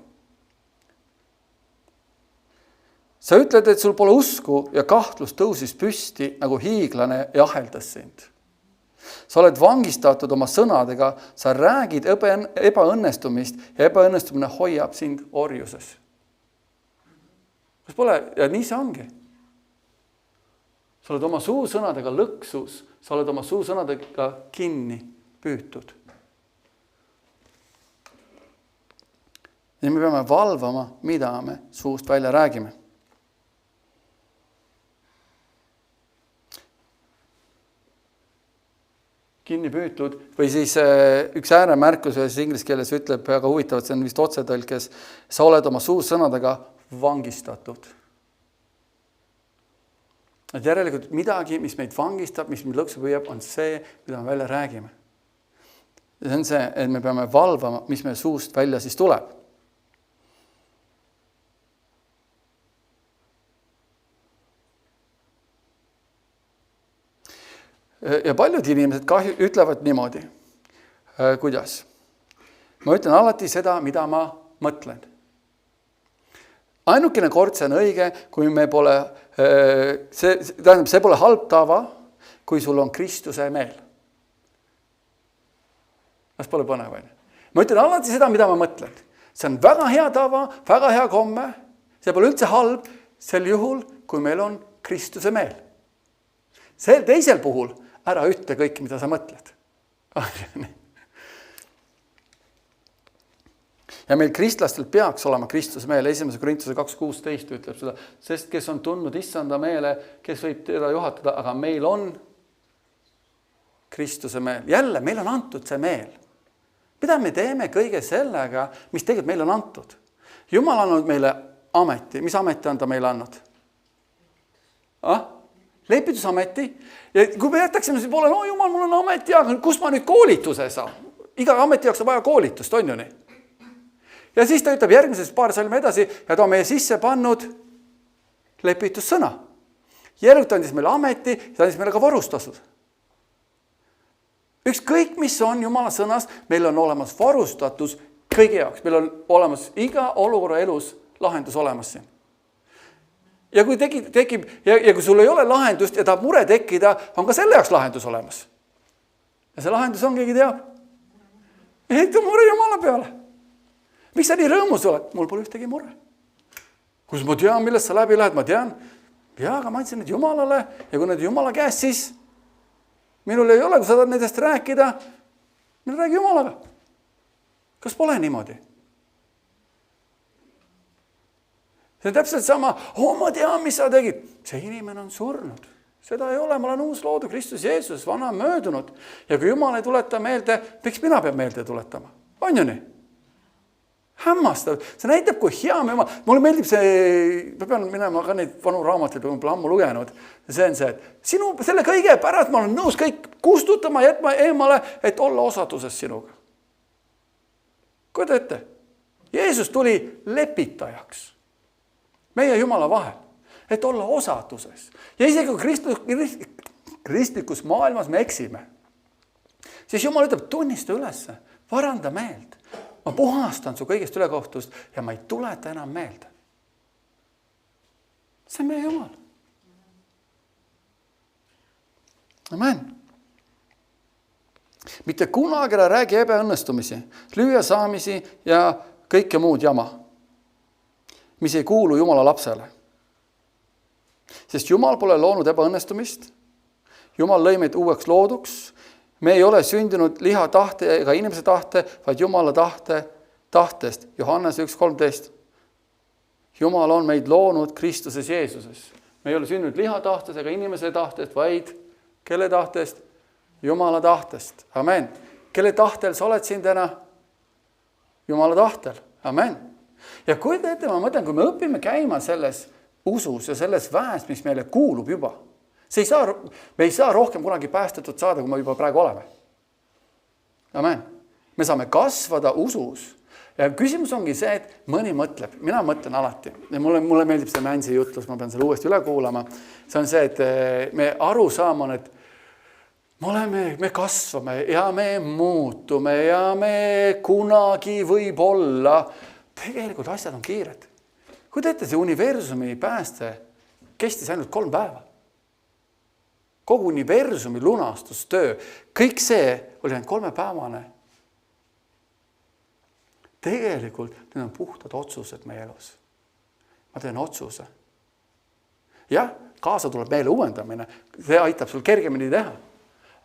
Sa ütled, et sul pole usku ja kahtlus tõusis püsti nagu hiiglane ja aheldas sind. Sa oled vangistatud oma sõnadega, sa räägid ebaõnnestumist ja ebaõnnestumine hoiab sind orjuses. Kas pole? Ja nii see ongi. Sa oled oma suusõnadega lõksus, sa oled oma suusõnadega kinni püütud. Ja me peame valvama, mida me suust välja räägime. Kinni püütud või siis üks ääremärkus inglise keeles ütleb väga huvitavalt, see on vist otsetõlkes, sa oled oma suusõnadega vangistatud. Et järelikult midagi, mis meid vangistab, mis meid lõksu püüab, on see, mida me välja räägime. Ja see on see, et me peame valvama, mis meie suust välja siis tuleb. Ja paljud inimesed ütlevad niimoodi. Kuidas? Ma ütlen alati seda, mida ma mõtlen. Ainukene kord see on õige, kui me pole, see pole halb tava, kui sul on Kristuse meel. Kas pole põnev? Ma ütlen alati seda, mida ma mõtlen. See on väga hea tava, väga hea komme. See pole üldse halb sel juhul, kui meil on Kristuse meel. Sel teisel puhul ära ütle kõik, mida sa mõtled. Ja meil kristlastel peaks olema Kristuse meel. 1. Korintuse 2.16 ütleb seda, sest kes on tundnud issanda meele, kes võib teda juhatada, aga meil on Kristuse meel. Jälle, meil on antud see meel. Mida me teeme kõige sellega, mis tegelikult meil on antud? Jumal on andnud meile ameti. Mis ameti on ta meile andnud? Lepitusameti. Ja kui me jätaksime siis poole, no jumal, mul on ameti, aga kus ma nüüd koolituse saan? Iga ameti jaoks on vaja koolitust, on ju nii? Ja siis ta ütleb järgmises paar salme edasi ja ta on meie sisse pannud lepitussõna. Järelikult ta andis meile ameti ja ta andis meile ka varustasud. Ükskõik, mis on Jumala sõnas, meil on olemas varustatus kõigi jaoks. Meil on olemas iga olukorra elus lahendus olemas siin. Ja kui tekib, ja kui sul ei ole lahendust ja tahab mure tekkida, on ka selle jaoks lahendus olemas. Ja see lahendus on, keegi teab. Heita mure Jumala peale. Miks sa nii rõõmus oled? Mul pole ühtegi mure. Kus ma tean, millest sa läbi lähed, ma tean. Ja, aga ma andsin need Jumalale ja kui need Jumala käest, siis minul ei ole, kui sa tahad nendest rääkida, mina räägi Jumalaga. Kas pole niimoodi? See on täpselt sama, ma tean, mis sa tegid. See inimene on surnud. Seda ei ole, ma olen uus loodu, Kristus Jeesus, vana on möödunud. Ja kui Jumal ei tuleta meelde, miks mina peab meelde tuletama? On ju nii? Hämmastav. See näitab, kui hea me Jumal. Mulle meeldib see, ma pean minema ka neid vanu raamatuid, ma pole ammu lugenud. See on see, et selle kõige pärast ma olen nõus kõik kustutama, jätma eemale, et olla osaduses sinuga. Kuida ette, Jeesus tuli lepitajaks. Meie Jumala vahel, et olla osaduses. Ja isegi kui kristlikus maailmas me eksime, siis Jumal ütleb, tunnista ülesse, varanda meeld. Ma puhastan su kõigest ülekohtust ja ma ei tuleta enam meelde. See on meie Jumal. Amen. Mitte kunagi ära räägi ebaõnnestumisi, lüüa saamisi ja kõike muud jama, mis ei kuulu Jumala lapsele. Sest Jumal pole loonud ebaõnnestumist. Jumal lõi meid uueks looduks. Me ei ole sündinud liha tahte ega inimese tahte, vaid Jumala tahtest. Johannes 1.13. Jumal on meid loonud Kristuses Jeesuses. Me ei ole sündinud liha tahtest ega inimese tahtest, vaid kelle tahtest? Jumala tahtest. Amen. Kelle tahtel sa oled siin täna? Jumala tahtel. Amen. Ja kui te ette, ma mõtlen, kui me õpime käima selles usus ja selles väes, mis meile kuulub juba, me ei saa rohkem kunagi päästetud saada, kui me juba praegu oleme. Amen. Me saame kasvada usus. Ja küsimus ongi see, et mõni mõtleb, mina mõtlen alati ja mulle meeldib see Nancy jutlus, ma pean selle uuesti üle kuulama. See on see, et me aru saama on, et me kasvame ja me muutume ja me kunagi võib olla. Tegelikult asjad on kiired. Kui teete see universumi pääste kestis ainult 3 päeva. Kogu universumi lunastustöö, kõik see oli ainult 3-päevane. Tegelikult need on puhtad otsused meie elus. Ma teen otsuse. Jah, kaasa tuleb meile uuendamine. See aitab sul kergemini teha.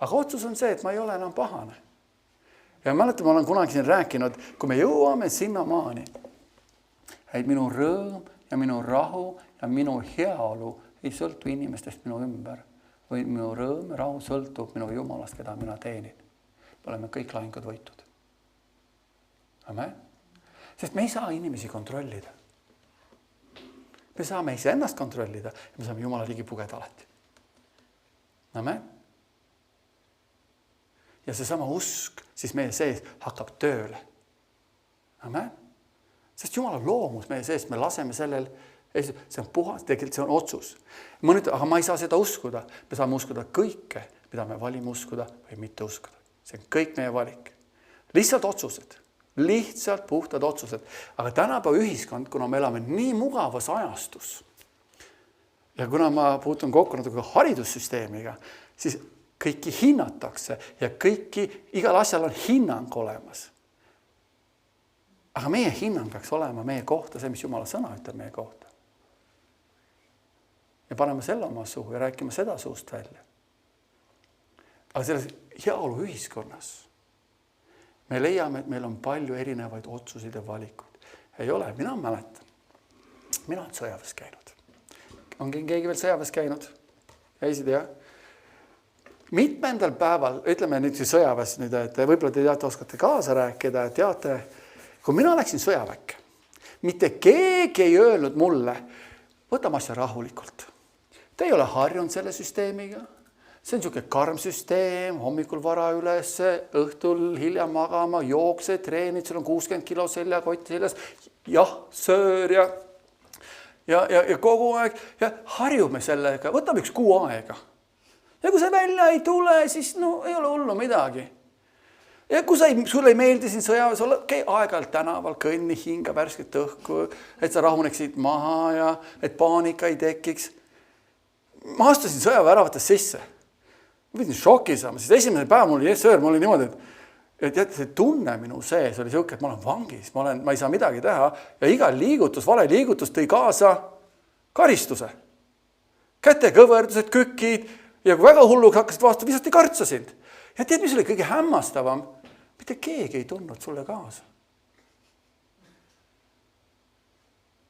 Aga otsus on see, et ma ei ole enam pahane. Ja mäletan, ma olen kunagi siin rääkinud, kui me jõuame sinna maani, et minu rõõm ja minu rahu ja minu heaolu ei sõltu inimestest minu ümber, või minu rõõm ja rahu sõltub minu Jumalast, keda mina teenin. Me oleme kõik lahingud võitud. Amen. Sest me ei saa inimesi kontrollida. Me saame iseennast kontrollida ja me saame Jumala ligi pugeda alati. Amen. Ja seesama usk siis meie sees hakkab tööle. Amen. Sest Jumala loomus meie sees, me laseme sellel, see on puhas, tegelikult see on otsus. Ma nüüd, aga ma ei saa seda uskuda. Me saame uskuda kõike, mida me valime uskuda või mitte uskuda. See on kõik meie valik. Lihtsalt otsused. Lihtsalt puhtad otsused. Aga tänapäeva ühiskond, kuna me elame nii mugavas ajastus ja kuna ma puutun kokku natuke haridussüsteemiga, siis kõiki hinnatakse ja igal asjal on hinnang olemas. Aga meie hinnang peaks olema meie kohta, see, mis Jumala sõna ütleb meie kohta. Ja paneme selle oma suhu ja rääkima seda suust välja. Aga selles heaolu ühiskonnas me leiame, et meil on palju erinevaid otsuseid ja valikuid. Ei ole, mina mäletan. Mina olen sõjaväes käinud. On keegi veel sõjaväes käinud? Käisid, jah? Mitmendal päeval, ütleme nüüd sõjaväes, et võib-olla te teate, oskate kaasa rääkida, et teate, kui mina läksin sõjaväkke, mitte keegi ei öelnud mulle, võtame asja rahulikult. Te ei ole harjunud selle süsteemiga. See on niisugune karm süsteem, hommikul vara üles, õhtul hilja magama, jookse, treenid, sul on 60 kilo seljakott seljas, jah, söör ja kogu aeg ja harjume sellega, võtame 1 kuu aega. Ja kui see välja ei tule, siis ei ole hullu midagi. Ja kui sul ei meeldi siin sõjaväes olla, käi aeg-ajalt tänaval, kõnni, hinga värsket õhku, et sa rahuneksid maha ja et paanika ei tekiks. Ma astusin sõjavääravates sisse. Ma pidin šoki saama, sest esimene päev mul oli niimoodi, et see tunne minu sees oli siuke, et ma olen vangis, ma ei saa midagi teha ja iga liigutus, vale liigutus tõi kaasa karistuse. Käte kõverdused, kükid ja kui väga hulluks hakkasid vastu, visati kartsa sind. Ja tead, mis oli kõige hämmastavam? Mitte keegi ei tulnud sulle kaasa.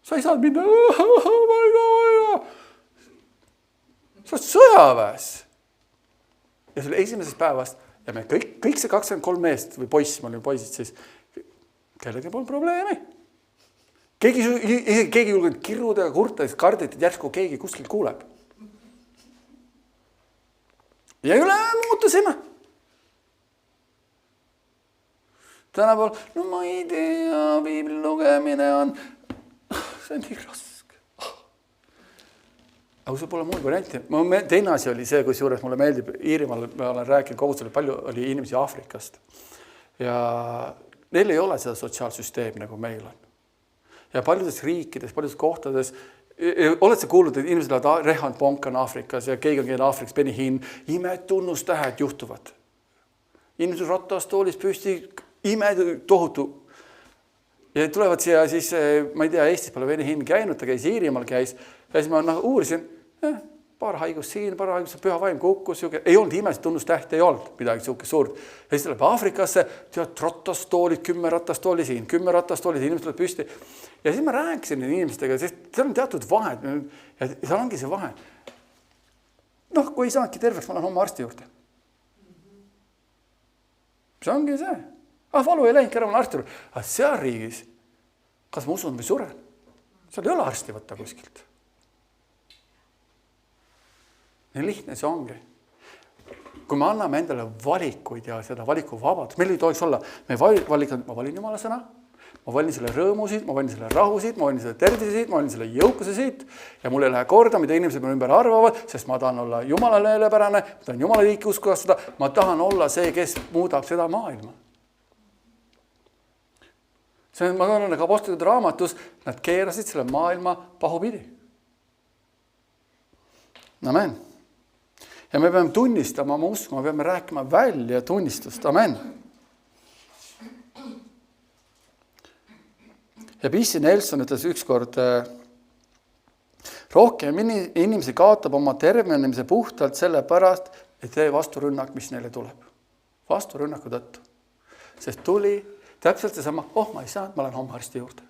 Sa ei saanud minna, sa oled sõjaväes. Ja selle esimesest päevast, ja me kõik see 23 meest või poiss, ma olin poisid, siis kellegi polnud probleemi. Keegi julgenud kirjuda ja kurta, siis kardid, et järsku keegi kuskil kuuleb. Ja üle muutusime. Tänapäeval, ma ei tea, piibli lugemine on, see on nii raske. Aga see pole muud varianti. Teine asi oli see, kus juures mulle meeldib, Iirimaal ma olen rääkinud kogudusele, palju oli inimesi Afrikast. Ja neil ei ole seda sotsiaalsüsteemi, nagu meil on. Ja paljudes riikides, paljudes kohtades, oled sa kuulnud, et inimesed lähevad Rehand Ponkan Afrikas ja keegi on käinud Afrikas, Benihin, imed tunnustähed juhtuvad. Inimesed rattastoolis püsti, imed tohutu. Ja tulevad siia siis, ma ei tea, Eestis pole Benihin käinud, ta käis Iirimaal käis, ja siis ma uurisin, paar haigust siin, paar haigust, püha vaim kukkus, ei olnud imelist tunnustähti, ei olnud midagi siuke suurt. Ja siis tuleb Afrikasse, tead rattastoolid, 10 rattastooli siin, 10 rattastoolid, inimesed tuleb püsti. Ja siis ma rääkisin inimestega, sest seal on teatud vahed ja seal ongi see vahe. Kui ei saanudki terveks, ma olen homme arsti juurde. See ongi see. Valu ei läinud, ma olen arsti juurde. Aga seal riigis, kas ma usun või suren? Seal ei ole arsti võtta kuskilt. Nii lihtne see ongi. kui me anname endale valikuid ja seda valikuvabadust, meil ei tohiks olla, me valikame, ma valin Jumala sõna, ma valin selle rõõmusid, ma valin selle rahusid, ma valin selle tervisesid, ma valin selle jõukusesid ja mul ei lähe korda, mida inimesed minu ümber arvavad, sest ma tahan olla Jumalale ülepärane, ma tahan Jumala liiki uskustada, ma tahan olla see, kes muudab seda maailma. See on, ma tahan ka apostolite raamatus, nad keerasid selle maailma pahupidi. Amen. Ja me peame tunnistama oma usku, me peame rääkima välja tunnistust. Amen. Ja B.C. Nelson ütles ükskord, rohkem inimesi kaotab oma tervenemise puhtalt selle pärast, et tee vasturünnak, mis neile tuleb. Vasturünnaku tõttu. Sest tuli täpselt seesama, ma ei saanud, ma lähen homme arsti juurde.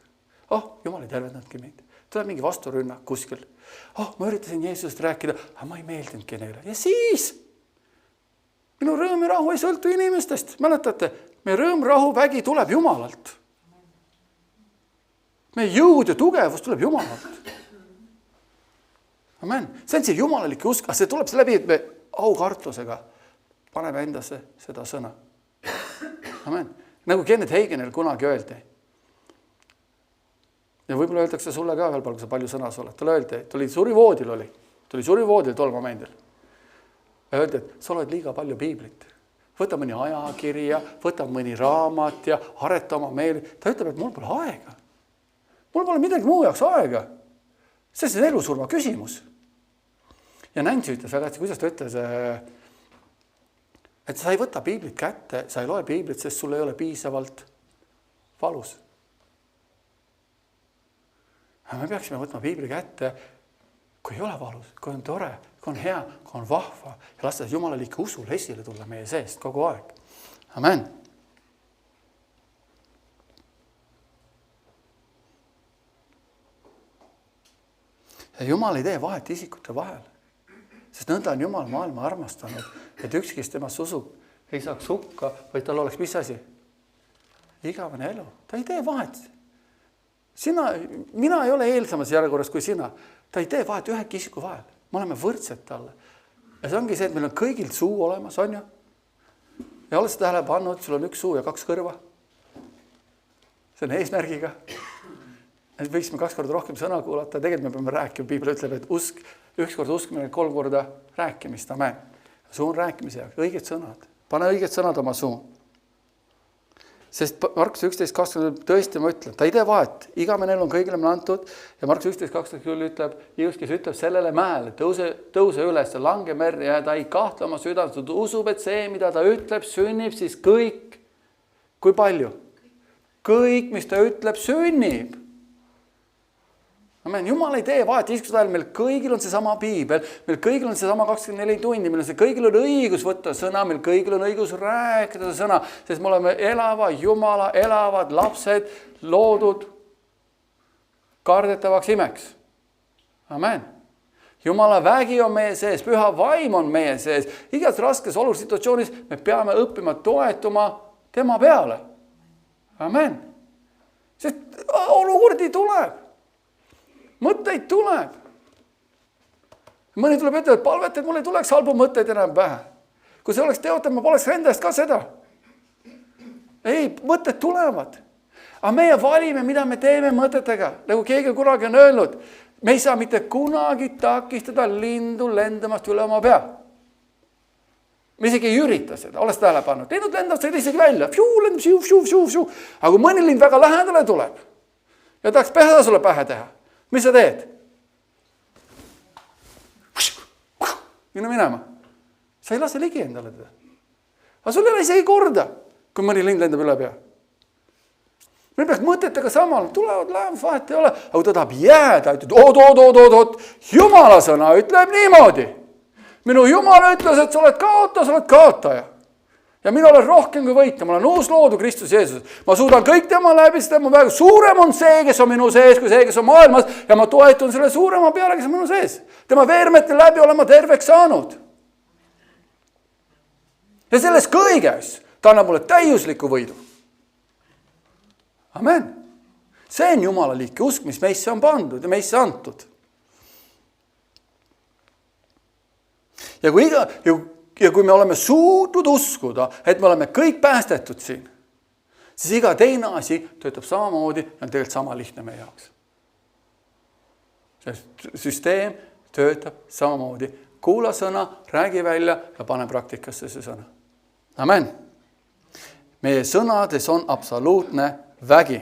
Jumal ei tervendanudki meid. Tuleb mingi vasturünnak kuskil. Ma üritasin Jeesusest rääkida, aga ma ei meeldinudki neile. Ja siis minu rõõm ja rahu ei sõltu inimestest. Mäletate, meie rõõm, rahu, vägi tuleb Jumalalt. Meie jõud ja tugevus tuleb Jumalalt. Amen. See on see jumalalik usk, aga see tuleb läbi, et me aukartusega paneme endasse seda sõna. Amen. Nagu Kenneth Hagenil kunagi öeldi. Ja võib-olla öeldakse sulle ka veel, kui sa palju sõnas oled. Talle öeldi, tuli surivoodil tol momendil. Ja öeldi, et sa oled liiga palju piiblit. Võta mõni ajakirja, võta mõni raamat ja areta oma meeli. Ta ütleb, et mul pole aega. Mul pole midagi muu jaoks aega. See on elusurma küsimus. Ja Nancy ütles väga, et kuidas ta ütles, et sa ei võta piiblit kätte, sa ei loe piiblit, sest sul ei ole piisavalt valus. Me peaksime võtma piibli kätte, kui ei ole valus, kui on tore, kui on hea, kui on vahva ja lasta jumalalikke usul esile tulla meie seest kogu aeg. Amen. Ja Jumal ei tee vahet isikute vahel, sest nõnda on Jumal maailma armastanud, et ükski, kes temast usub, ei saaks hukka, vaid tal oleks mis asi? Igavene elu. Ta ei tee vahet. Mina ei ole eelsamas järjekorras kui sina. Ta ei tee vahet ühegi isiku vahel. Me oleme võrdsed talle. Ja see ongi see, et meil on kõigil suu olemas, on ju? Ja oled sa tähele pannud, sul on üks suu ja 2 kõrva. See on eesmärgiga. Et võiksime 2 korda rohkem sõna kuulata. Tegelikult me peame rääkima. Piibel ütleb, et üks kord uskmine, 3 korda rääkimist. Amen. Suu on rääkimise jaoks. Õiged sõnad. Pane õiged sõnad oma suu. Sest Markus 11.20 tõesti ma ütlen, ta ei tee vahet, igamenel on kõigile meil antud ja Markus 11.20 küll ütleb, Jeesus, kes ütleb sellele mäele, tõuse üles, lange merre ja ta ei kahtle oma südant, ta usub, et see, mida ta ütleb, sünnib, siis kõik, kui palju? Kõik, mis ta ütleb, sünnib. Amen. Jumal ei tee vahet isikuse ajal, meil kõigil on see sama piibel, meil kõigil on see sama 24 tundi, meil on see kõigil on õigus võtta sõna, meil kõigil on õigus rääkida sõna, sest me oleme Jumala elavad lapsed, loodud kardetavaks imeks. Amen. Jumala vägi on meie sees, püha vaim on meie sees. Igas raskes olursituatsioonis me peame õppima toetuma tema peale. Amen. Sest olukordi tuleb. Mõtteid tuleb. Mõni tuleb ütelda, et palvet, et mul ei tuleks halbu mõtteid enam pähe. Kui see oleks teotab, ma poleks enda eest ka seda. Ei, mõtted tulevad. Aga meie valime, mida me teeme mõtetega. Nagu keegi kunagi on öelnud, me ei saa mitte kunagi takistada lindu lendamast üle oma pea. Me isegi ei ürita seda, olles tähele pannud. Linnud lendavad seda isegi välja. Aga kui mõni lind väga lähedale tuleb ja tahaks pähe sulle pähe teha, mis sa teed? Minu minema. Sa ei lase ligi endale teda. Aga sul ei ole isegi korda, kui mõni lind lendab üle pea. Meil peaks mõtetega samal. Tulevad, lähevad, vahet ei ole. Aga kui ta tahab jääda, ütleb, Jumala sõna ütleb niimoodi. Minu Jumal ütles, et sa oled kaotaja. Ja mina olen rohkem kui võita, ma olen uus loodu Kristus Jeesus. Ma suudan kõik tema läbi, sest tema väga suurem on see, kes on minu sees, kui see, kes on maailmas, ja ma toetun selle suurema peale, kes on minu sees. Tema veermete läbi olen ma terveks saanud. Ja selles kõiges ta annab mulle täiusliku võidu. Amen. See on Jumala liiki usk, mis meisse on pandud ja meisse antud. Ja kui ja kui me oleme suutnud uskuda, et me oleme kõik päästetud siin, siis iga teine asi töötab samamoodi ja on tegelikult sama lihtne meie jaoks. See süsteem töötab samamoodi. Kuula sõna, räägi välja ja pane praktikasse see sõna. Amen. Meie sõnades on absoluutne vägi.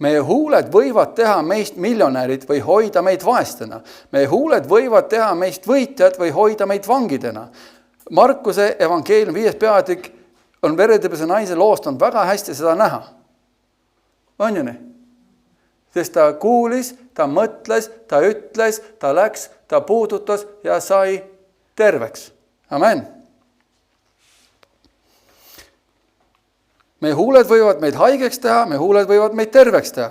Meie huuled võivad teha meist miljonärid või hoida meid vaestena. Meie huuled võivad teha meist võitjad või hoida meid vangidena. Markuse evangeelium 5. peatükk on veretõbese naise loost on väga hästi seda näha. On ju nii? Sest ta kuulis, ta mõtles, ta ütles, ta läks, ta puudutas ja sai terveks. Amen. Meie huuled võivad meid haigeks teha, meie huuled võivad meid terveks teha.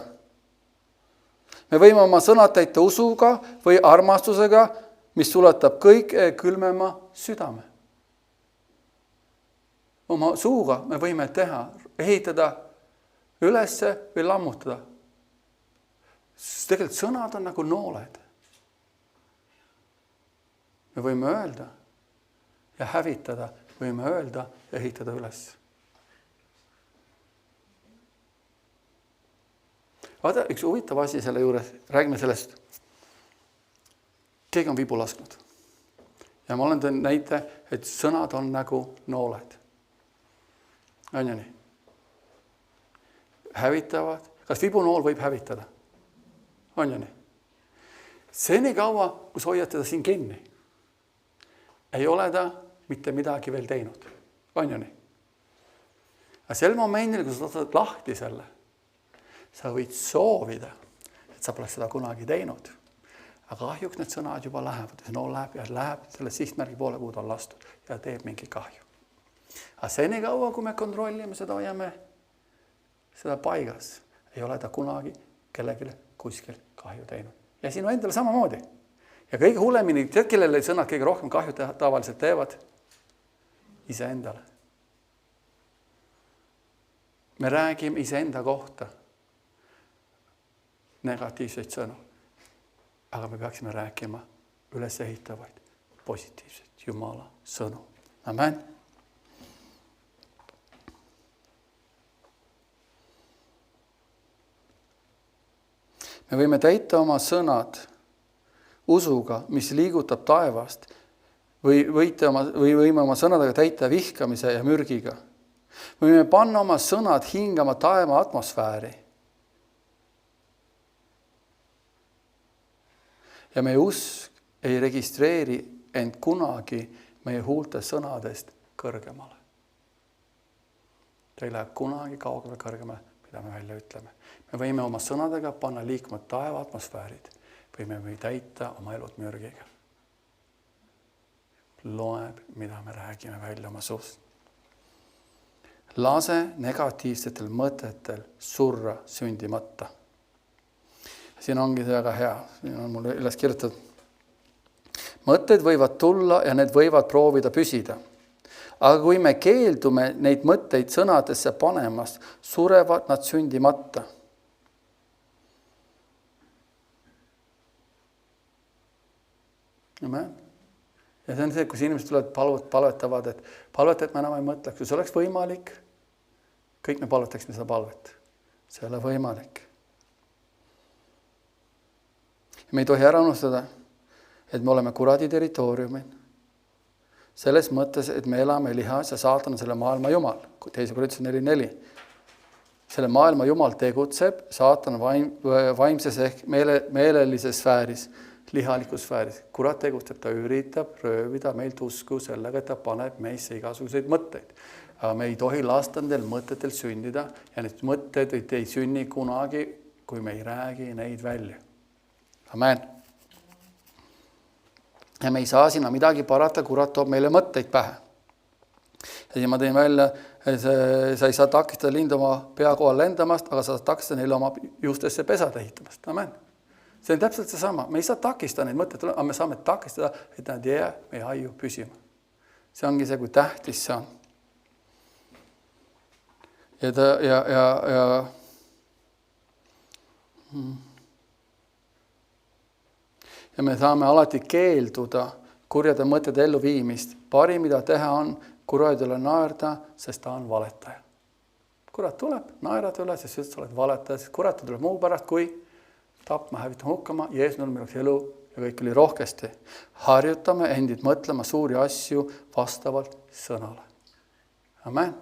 Me võime oma sõnad täita usuga või armastusega, mis sulatab kõik külmema südame. Oma suuga me võime teha, ehitada ülesse või lammutada. Sest tegelikult sõnad on nagu nooled. Me võime öelda ja hävitada, võime öelda ja ehitada üles. Vaata, üks huvitav asi selle juures, räägime sellest. Keegi on vibu lasknud. Ja ma olen teinud näite, et sõnad on nagu nooled. On ju nii? Hävitavad. Kas vibunool võib hävitada? On ju nii? Seni kaua, kus hoiad teda siin kinni, ei ole ta mitte midagi veel teinud. On ju nii? Aga sel momendil, kui sa saad lahti selle, sa võid soovida, et sa pole seda kunagi teinud. Aga kahjuks need sõnad juba lähevad. See nool läheb ja läheb selle sihtmärgi poole, kuhu ta on lastud ja teeb mingi kahju. Aga seni kaua, kui me kontrollime seda, hoiame seda paigas, ei ole ta kunagi kellelegi kuskil kahju teinud. Ja sinu endale samamoodi. Ja kõige hullemini, tead, kellele sõnad kõige rohkem kahju tavaliselt teevad? Iseendale. Me räägime iseenda kohta negatiivseid sõnu. Aga me peaksime rääkima ülesehitavaid, positiivseid Jumala sõnu. Amen. Me võime täita oma sõnad usuga, mis liigutab taevast või võime oma sõnadega täita vihkamise ja mürgiga. Võime panna oma sõnad hingama taeva atmosfääri. Ja meie usk ei registreeri end kunagi meie huulte sõnadest kõrgemale. Ta ei lähe kunagi kaugele kõrgemale, mida me välja ütleme. Me võime oma sõnadega panna liikuma taeva atmosfäärid või me võime täita oma elud mürgiga. Loeb, mida me räägime välja oma suust. Lase negatiivsetel mõtetel surra sündimata. Siin ongi see väga hea. Siin on mul üles kirjutatud. Mõtted võivad tulla ja need võivad proovida püsida. Aga kui me keeldume neid mõtteid sõnadesse panemast, surevad nad sündimata. Amen. Ja see on see, kus inimesed tulevad palvetavad, et palvet, et me enam ei mõtleks. Kui see oleks võimalik, kõik me palvetaksime seda palvet. See ei ole võimalik. Me ei tohi ära unustada, et me oleme kuradi territooriumil. Selles mõttes, et me elame lihas ja saatan on selle maailma jumal. 2. Korintuse 4.4. Selle maailma jumal tegutseb, saatan vaimses ehk meelelises sfääris, lihalikus sfääris. Kurat tegutseb, ta üritab röövida meilt usku sellega, et ta paneb meisse igasuguseid mõtteid. Aga me ei tohi lasta nendel mõtetel sündida ja need mõtted ei sünni kunagi, kui me ei räägi neid välja. Amen. Ja me ei saa sinna midagi parata, kurat toob meile mõtteid pähe. Ja siis ma tõin välja, et sa ei saa takistada lindu oma pea kohal lendamast, aga sa takistada neile oma juustesse pesad ehitamast. Amen. See on täpselt seesama. Me ei saa takistada neid mõtteid, aga me saame takistada, et nad jää meie aiu püsima. See ongi see, kui tähtis see on. Ja me saame alati keelduda kurjade mõtete elluviimist. Parim, mida teha on kuradele naerda, sest ta on valetaja. Kurat tuleb, naerad üle, sest sa oled valetaja, sest kurat tuleb muu pärast, kui tapma, hävitama, hukkama, Jeesus on meil elu ja kõik oli rohkesti. Harjutame endid mõtlema suuri asju vastavalt sõnale. Amen.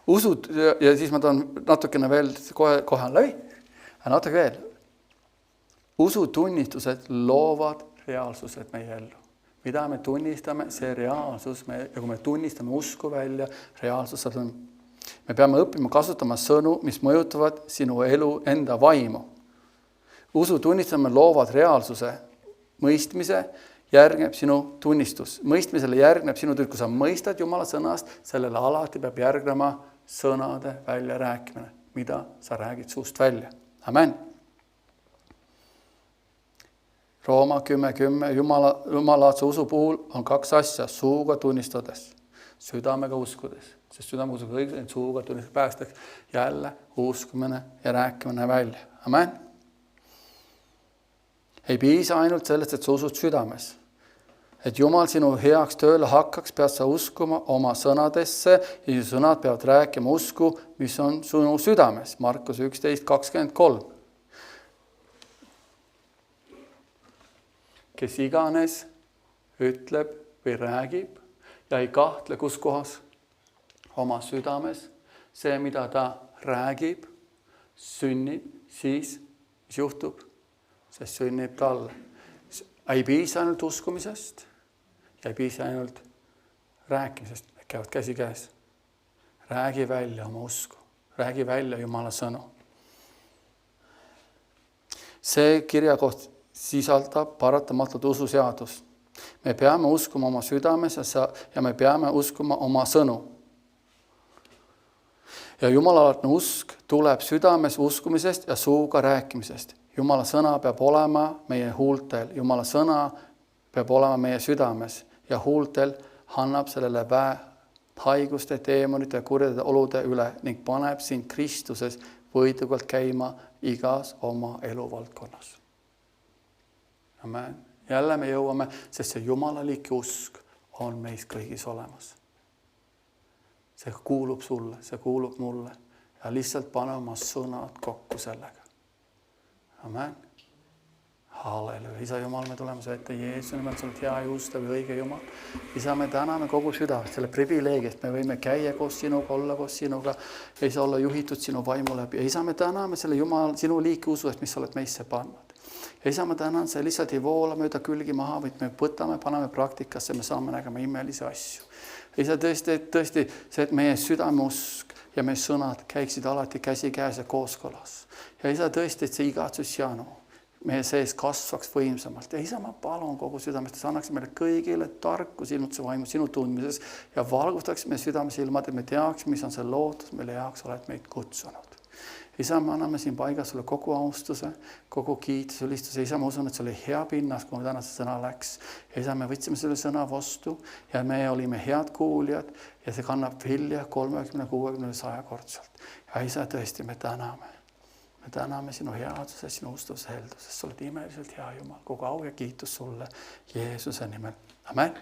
Usud, ja siis ma tahan natukene veel, kohe on läbi, natuke veel. Usutunnistused loovad reaalsused meie ellu. Mida me tunnistame, see reaalsus, ja kui me tunnistame usku välja, reaalsus on. Me peame õppima kasutama sõnu, mis mõjutavad sinu elu enda vaimu. Usutunnistame loovad reaalsuse, mõistmise järgneb sinu tunnistus. Mõistmisele järgneb sinu tunnistus. Kui sa mõistad Jumala sõnast, sellele alati peab järgnema sõnade väljarääkimine, mida sa räägid suust välja. Amen. Rooma 10:10 jumalaadse usu puhul on 2 asja, suuga tunnistades, südamega uskudes, sest südamega uskudes õigus, et suuga tunnistades päästaks jälle uskumine ja rääkimine välja. Amen. Ei piisa ainult sellest, et sa usud südames. Et Jumal sinu heaks tööle hakkaks, pead sa uskuma oma sõnadesse ja sõnad peavad rääkima usku, mis on sinu südames. Markus 11:23. Kes iganes ütleb või räägib ja ei kahtle kus kohas oma südames, see, mida ta räägib, sünnib, siis mis juhtub? See sünnib talle. Ei piisa ainult uskumisest ja ei piisa ainult rääkimisest. Need käivad käsi käes. Räägi välja oma usku. Räägi välja Jumala sõnu. See kirjakoht sisaldab paratamatult ususeadust. Me peame uskuma oma südames ja me peame uskuma oma sõnu. Ja jumalaalaadne usk tuleb südames uskumisest ja suuga rääkimisest. Jumala sõna peab olema meie huultel. Jumala sõna peab olema meie südames ja huultel annab sellele väe haiguste, teemonite ja kurjade olude üle ning paneb sind Kristuses võidukalt käima igas oma eluvaldkonnas. Amen. Jälle me jõuame, sest see jumalalik usk on meis kõigis olemas. See kuulub sulle, see kuulub mulle ja lihtsalt pane oma sõnad kokku sellega. Amen. Halleluja. Isa Jumal, me tuleme su ette Jeesus nimel, sa oled hea ja ustav ja õige Jumal. Isa, me täname kogu südamest selle privileegist. Me võime käia koos sinuga, olla koos sinuga. Isa, olla juhitud sinu vaimu läbi. Isa, me täname selle Jumal, sinu liiki usu eest, mis sa oled meisse pannud. Isa, ma tänan, see lihtsalt ei voola mööda külgi maha, vaid me võtame, paneme praktikasse, me saame nägema imelisi asju. Isa, tõesti see, et meie südameusk ja meie sõnad käiksid alati käsi käes ja kooskõlas. Ja isa, tõesti, et see igatsus janu meie sees kasvaks võimsamalt. Ja isa, ma palun kogu südamest, et sa annaks meile kõigile tarku silmutuse vaimu sinu tundmises ja valgustaks meie südamesilmad, et me teaks, mis on see lootus, mille jaoks oled meid kutsunud. Isa, me anname siin paigas sulle kogu austuse, kogu kiituse, ülistuse. Isa, ma usun, et see oli hea pinnas, kui me täna see sõna läks. Isa, me võtsime selle sõna vastu ja me olime head kuulijad ja see kannab vilja 30, 60, 100 kordselt. Ja isa, tõesti, me täname. Me täname sinu headuse, sinu ustavuse helduses. Sa oled imeliselt hea Jumal. Kogu au ja kiitus sulle Jeesuse nimel. Amen.